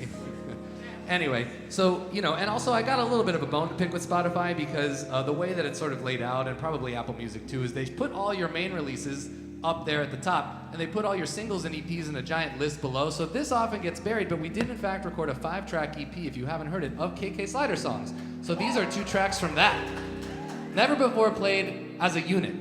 Anyway, so, and also I got a little bit of a bone to pick with Spotify because the way that it's sort of laid out, and probably Apple Music too, is they put all your main releases up there at the top, and they put all your singles and EPs in a giant list below, so this often gets buried, but we did in fact record a 5-track EP, if you haven't heard it, of K.K. Slider songs. So these are 2 tracks from that. Never before played as a unit.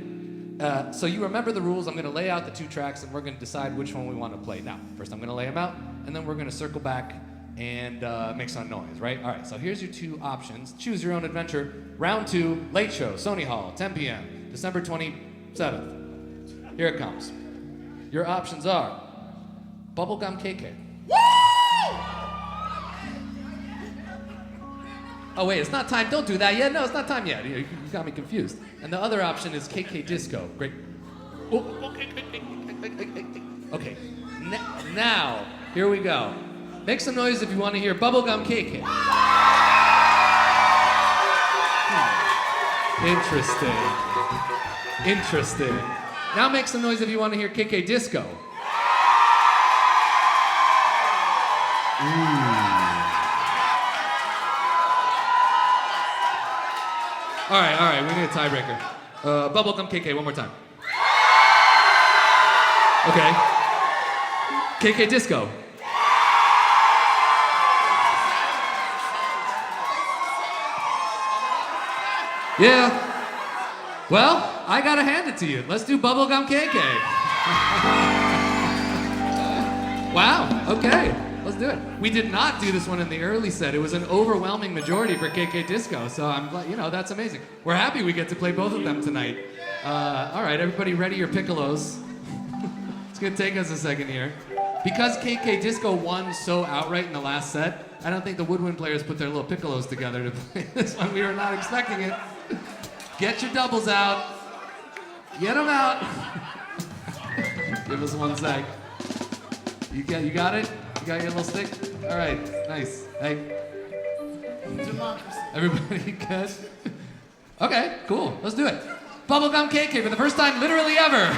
So you remember the rules. I'm going to lay out the 2 tracks, and we're going to decide which one we want to play. Now, first I'm going to lay them out, and then we're going to circle back and make some noise, right? All right, so here's your 2 options. Choose your own adventure. Round 2, late show, SONY Hall, 10 p.m., December 27th. Here it comes. Your options are Bubblegum K.K. Woo! Oh, wait, it's not time. Don't do that yet. No, it's not time yet. You got me confused. And the other option is K.K. Disco. Great. Okay, now, here we go. Make some noise if you want to hear Bubblegum K.K. Interesting. Now make some noise if you want to hear K.K. Disco. All right, we need a tiebreaker. Bubblegum K.K. one more time. Okay. K.K. Disco. Yeah. Well, I gotta hand it to you. Let's do Bubblegum K.K. Wow, okay. Let's do it. We did not do this one in the early set. It was an overwhelming majority for K.K. Disco, so I'm glad, that's amazing. We're happy we get to play both of them tonight. All right, everybody ready your piccolos. It's gonna take us a second here. Because K.K. Disco won so outright in the last set, I don't think the woodwind players put their little piccolos together to play this one. We were not expecting it. Get your doubles out. Get them out. Give us one sec. You got it? You got your little stick? All right, nice. Hey. Democracy. Everybody good? Okay, cool. Let's do it. Bubblegum K.K. for the first time literally ever.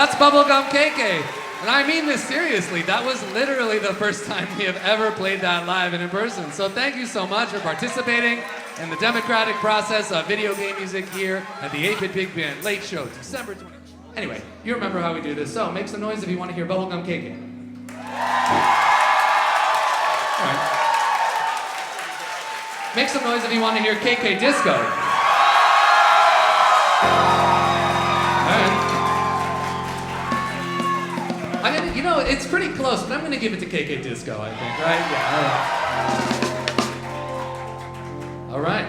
That's Bubblegum K.K. And I mean this seriously. That was literally the first time we have ever played that live and in person. So thank you so much for participating in the democratic process of video game music here at the 8-Bit Big Band Late Show, December 20th. Anyway, you remember how we do this, so make some noise if you want to hear Bubblegum K.K. All right. Make some noise if you want to hear K.K. Disco. All right. You know, it's pretty close, but I'm going to give it to K.K. Disco, I think, right? Yeah, all right. All right.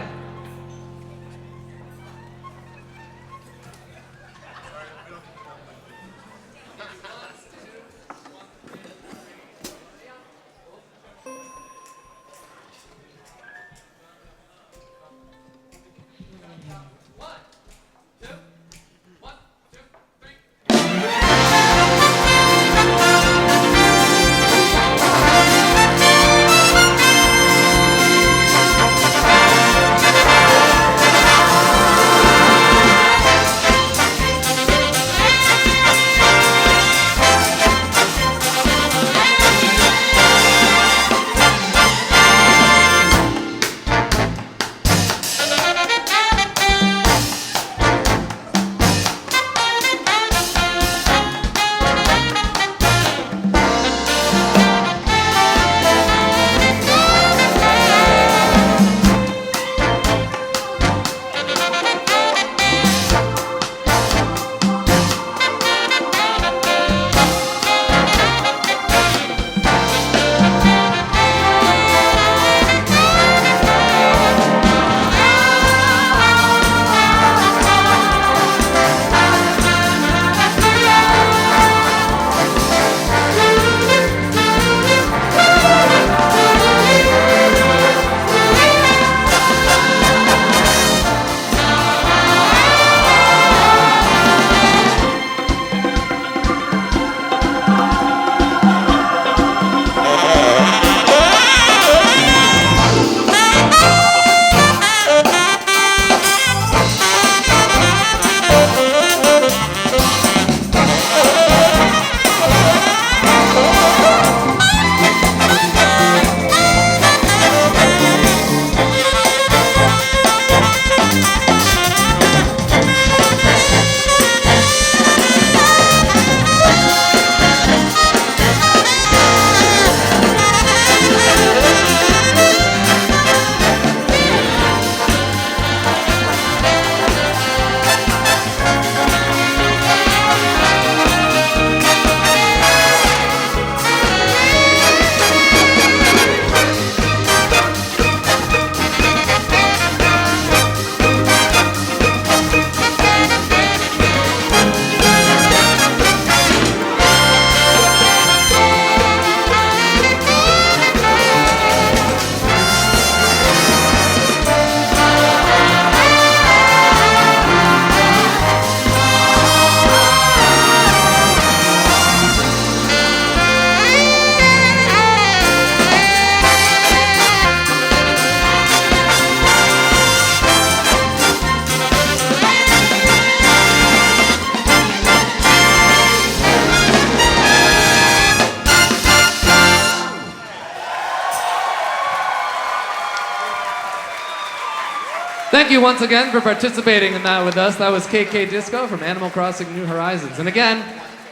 Thank you once again for participating in that with us. That was K.K. Disco from Animal Crossing New Horizons. And again,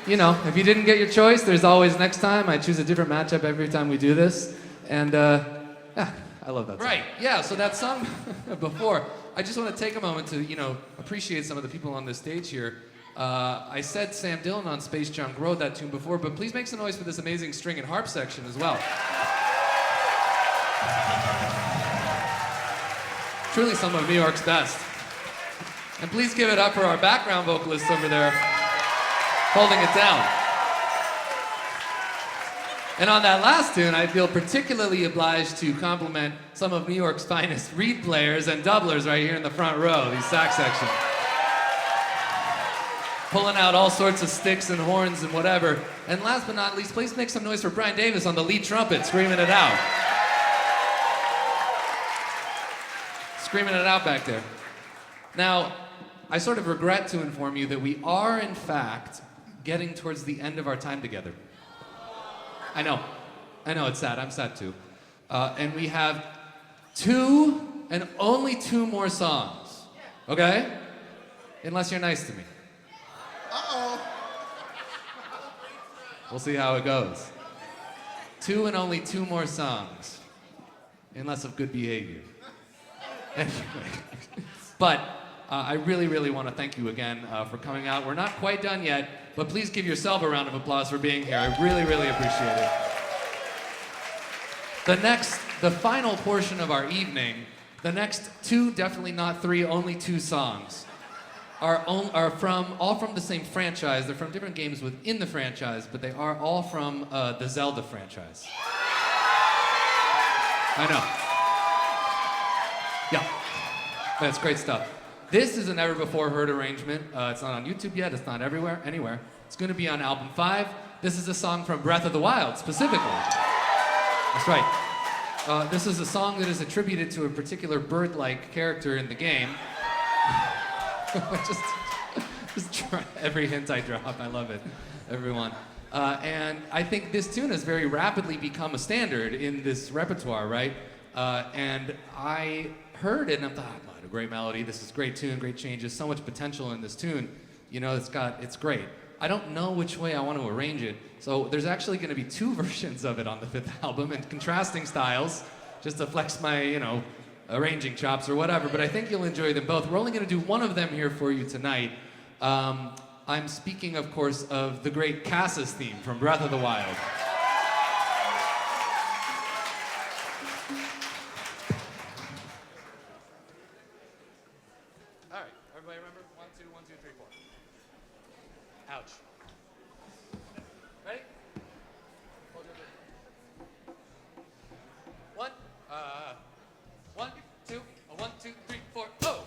you know, if you didn't get your choice, there's always next time. I choose a different matchup every time we do this. And yeah, I love that song. Right, yeah, so that song before, I just want to take a moment to, you know, appreciate some of the people on the stage here. I said Sam Dillon on Space Junk wrote that tune before, but please make some noise for this amazing string and harp section as well. Truly some of New York's best. And please give it up for our background vocalists over there, holding it down. And on that last tune, I feel particularly obliged to compliment some of New York's finest reed players and doublers right here in the front row, the sax section. Pulling out all sorts of sticks and horns and whatever. And last but not least, please make some noise for Brian Davis on the lead trumpet, screaming it out. Screaming it out back there. Now, I sort of regret to inform you that we are, in fact, getting towards the end of our time together. I know, it's sad. I'm sad too. And we have 2 and only 2 more songs, okay? Unless you're nice to me. Uh-oh. We'll see how it goes. 2 and only 2 more songs, unless of good behavior. Anyway, but I really, really want to thank you again for coming out. We're not quite done yet, but please give yourself a round of applause for being here. I really, really appreciate it. The final portion of our evening, the next 2, definitely not 3, only 2 songs, are all from the same franchise. They're from different games within the franchise, but they are all from the Zelda franchise. I know. Yeah, that's great stuff. This is a never before heard arrangement. It's not on YouTube yet. It's not anywhere. It's going to be on album 5. This is a song from Breath of the Wild, specifically. That's right. This is a song that is attributed to a particular bird-like character in the game. just try every hint I drop. I love it, everyone. And I think this tune has very rapidly become a standard in this repertoire, right? And I heard it and I thought, oh, what a great melody. This is a great tune, great changes, so much potential in this tune. You know, it's great. I don't know which way I want to arrange it, so there's actually going to be 2 versions of it on the 5th album and contrasting styles, just to flex my, arranging chops or whatever, but I think you'll enjoy them both. We're only going to do one of them here for you tonight. I'm speaking, of course, of the great Kass's theme from Breath of the Wild. All right, everybody remember? 1, 2, 1, 2, 3, 4. Ouch. Ready? Hold your breath. 1, 1, 2, 1, 2, 3, 4, oh!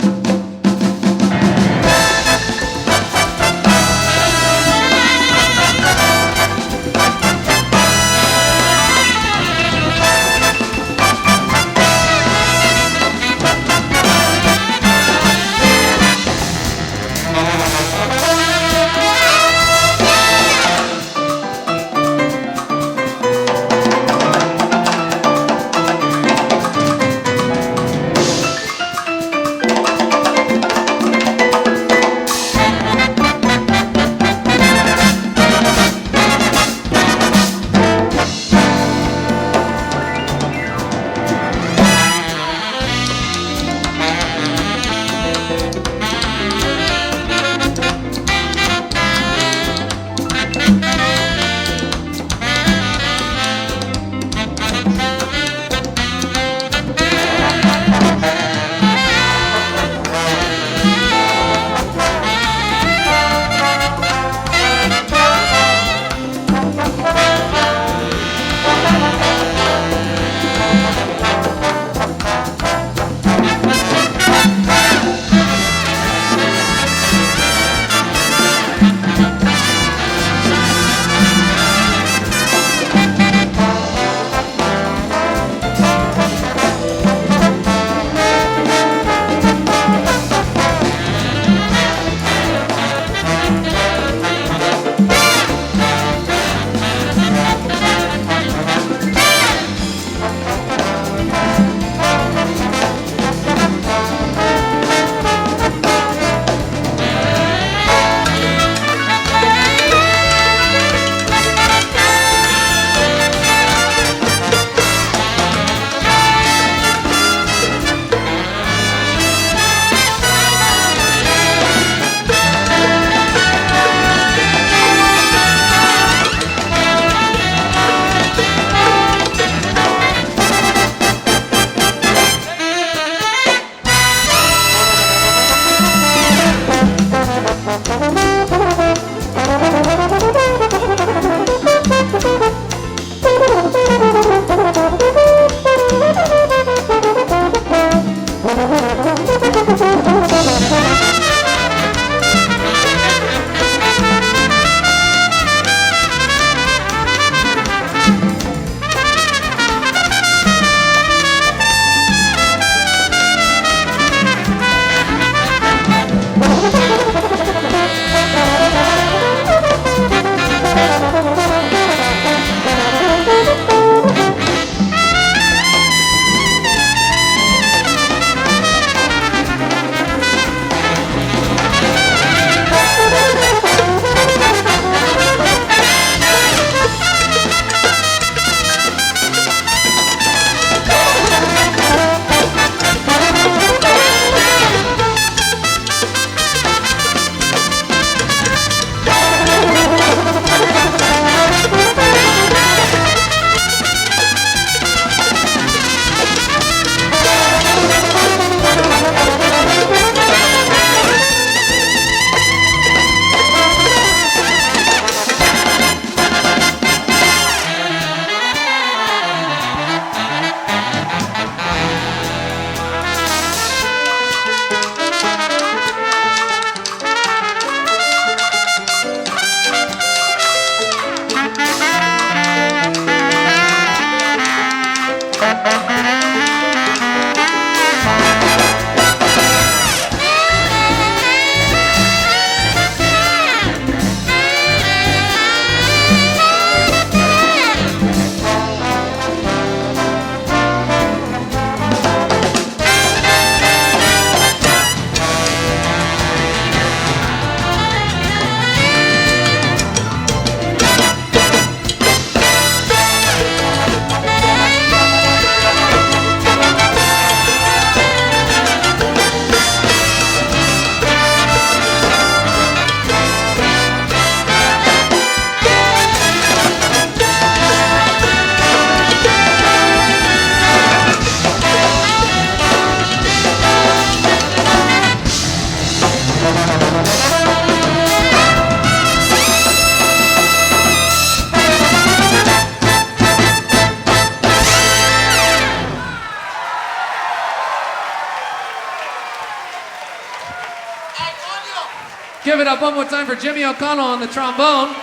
Give it up one more time for Jimmy O'Connell on the trombone.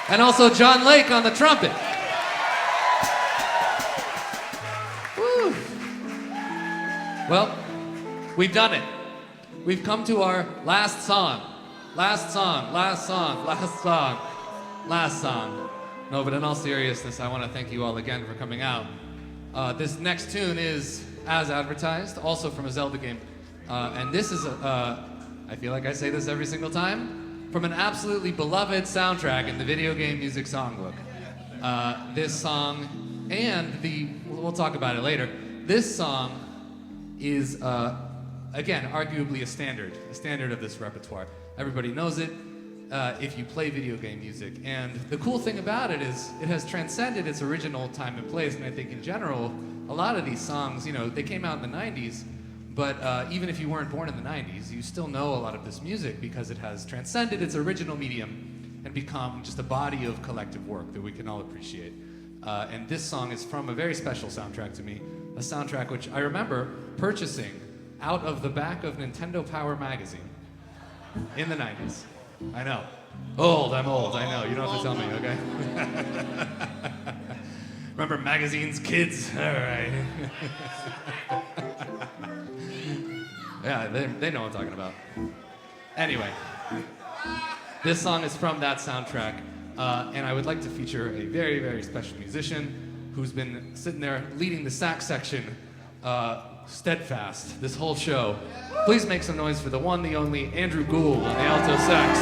And also John Lake on the trumpet. Woo. Well, we've done it. We've come to our last song. Last song, last song, last song, last song. No, but in all seriousness, I want to thank you all again for coming out. This next tune is, as advertised, also from a Zelda game. And this is, I feel like I say this every single time, from an absolutely beloved soundtrack in the Video Game Music Songbook. This song and we'll talk about it later. This song is, again, arguably a standard of this repertoire. Everybody knows it if you play video game music. And the cool thing about it is it has transcended its original time and place. And I think in general, a lot of these songs, you know, they came out in the 90s, but even if you weren't born in the 90s, you still know a lot of this music because it has transcended its original medium and become just a body of collective work that we can all appreciate. And this song is from a very special soundtrack to me, a soundtrack which I remember purchasing out of the back of Nintendo Power magazine in the 90s. I know. I'm old, I know. You don't have to tell me, okay? Remember magazines, kids? All right. Yeah, they know what I'm talking about. Anyway, this song is from that soundtrack, and I would like to feature a very, very special musician who's been sitting there leading the sax section steadfast this whole show. Please make some noise for the one, the only Andrew Gould on the alto sax.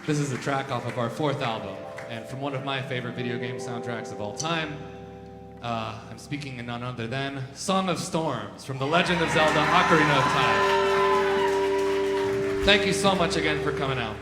This is a track off of our 4th album, and from one of my favorite video game soundtracks of all time. I'm speaking of none other than Song of Storms from The Legend of Zelda: Ocarina of Time. Thank you so much again for coming out.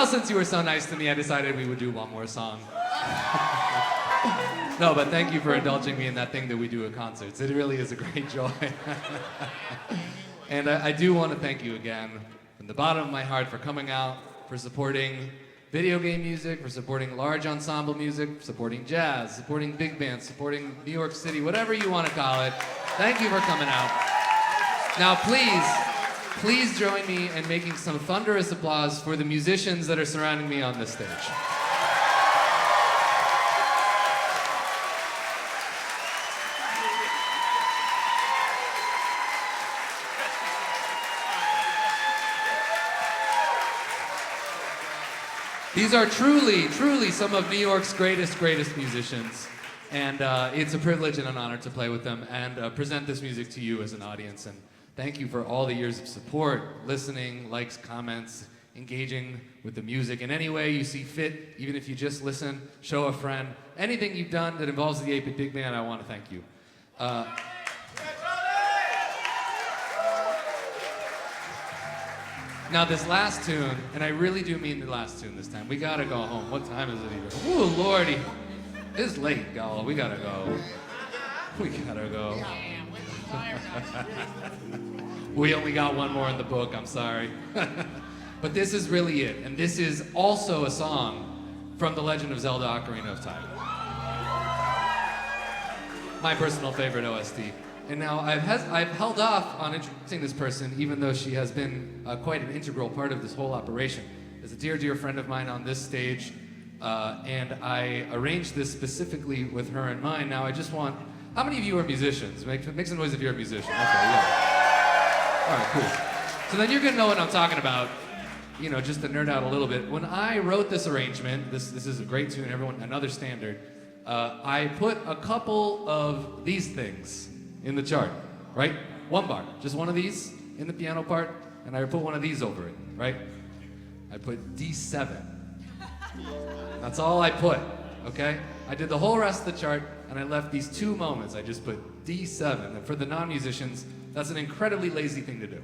well, since you were so nice to me, I decided we would do one more song. No, but thank you for indulging me in that thing that we do at concerts. It really is a great joy. And I do want to thank you again from the bottom of my heart for coming out, for supporting video game music, for supporting large ensemble music, for supporting jazz, supporting big bands, supporting New York City, whatever you want to call it. Thank you for coming out. Now please join me in making some thunderous applause for the musicians that are surrounding me on this stage. These are truly some of New York's greatest musicians. And it's a privilege and an honor to play with them and present this music to you as an audience. And thank you for all the years of support, listening, likes, comments, engaging with the music in any way you see fit, even if you just listen, show a friend. Anything you've done that involves the 8-Bit Big Band, I want to thank you. Now this last tune, and I really do mean the last tune this time, we gotta go home. What time is it even? Ooh, lordy. It's late, y'all. We gotta go. We gotta go. We only got one more in the book, I'm sorry. But this is really it. And this is also a song from The Legend of Zelda Ocarina of Time. My personal favorite OST. And now I've held off on introducing this person, even though she has been quite an integral part of this whole operation. There's a dear friend of mine on this stage, and I arranged this specifically with her in mind. Now I just want, how many of you are musicians? Make some noise if you're a musician. Okay, yeah. All right, cool. So then you're gonna know what I'm talking about, you know, just to nerd out a little bit. When I wrote this arrangement, this is a great tune, everyone, another standard, I put a couple of these things in the chart, right? One bar, just one of these in the piano part, and I put one of these over it, right? I put D7. That's all I put, okay? I did the whole rest of the chart, and I left these two moments. I just put D7, and for the non-musicians, that's an incredibly lazy thing to do.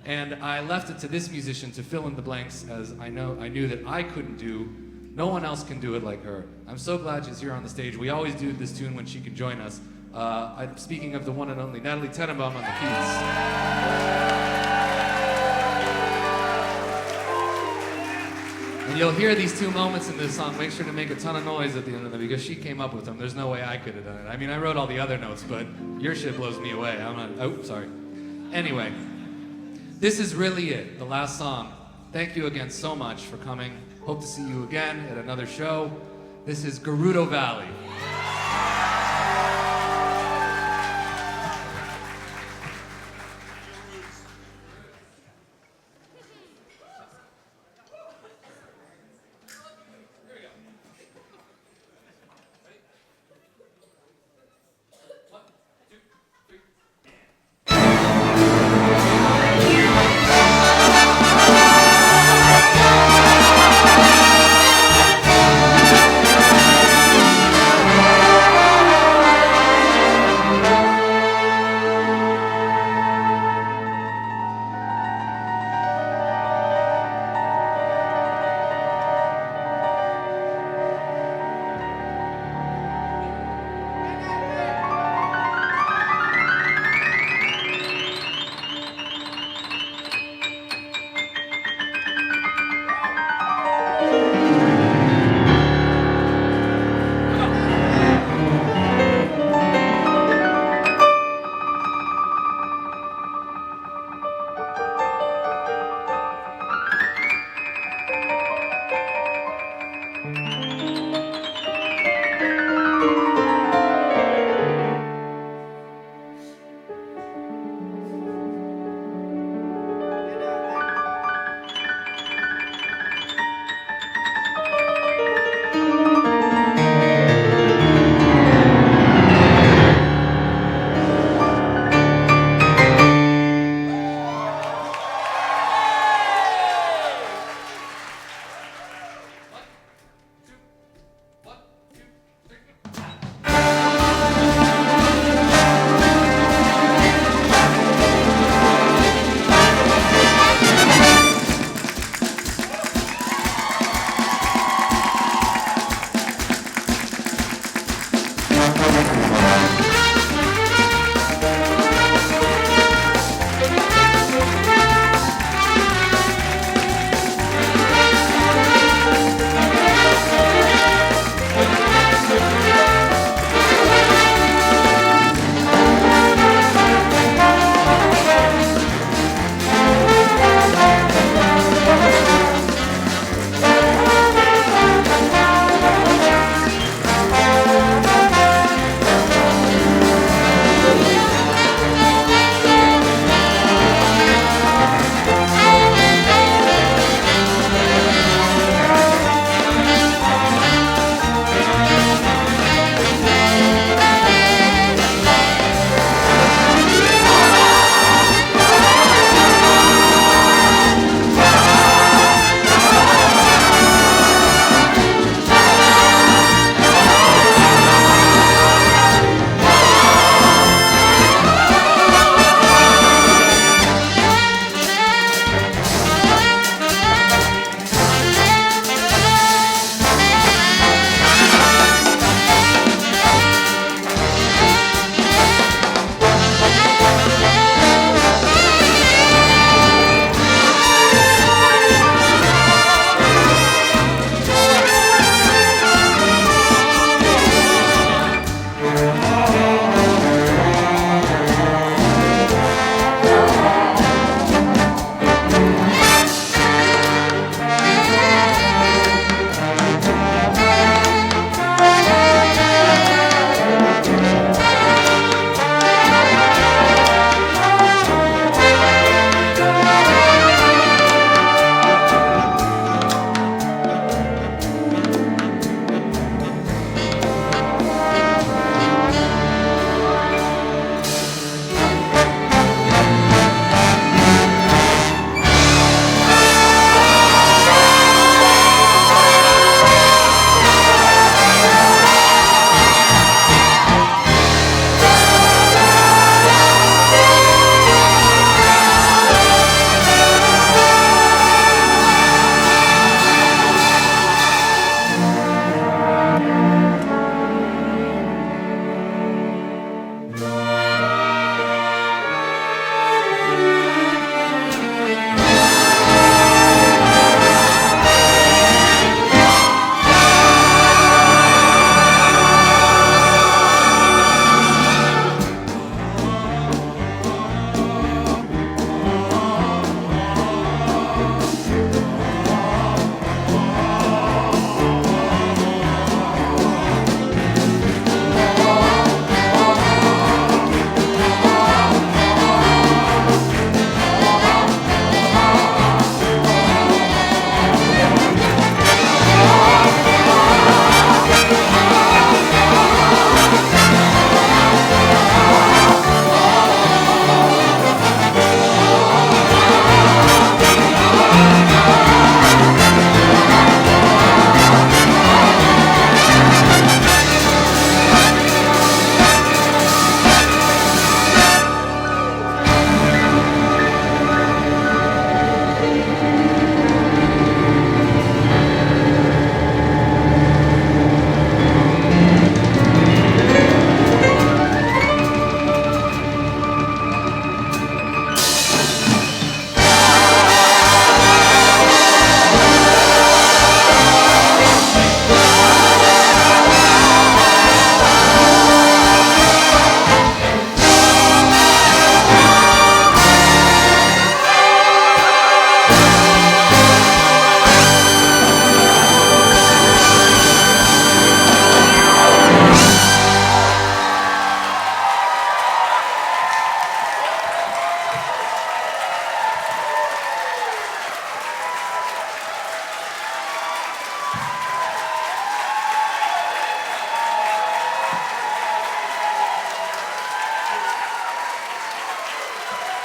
And I left it to this musician to fill in the blanks, as I knew that I couldn't do. No one else can do it like her. I'm so glad she's here on the stage. We always do this tune when she can join us. I'm speaking of the one and only Natalie Tenenbaum on the keys. And you'll hear these two moments in this song. Make sure to make a ton of noise at the end of them because she came up with them. There's no way I could have done it. I mean, I wrote all the other notes, but your shit blows me away. I'm not, oh, sorry. Anyway, this is really it, the last song. Thank you again so much for coming. Hope to see you again at another show. This is Gerudo Valley.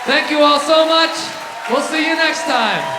Thank you all so much. We'll see you next time.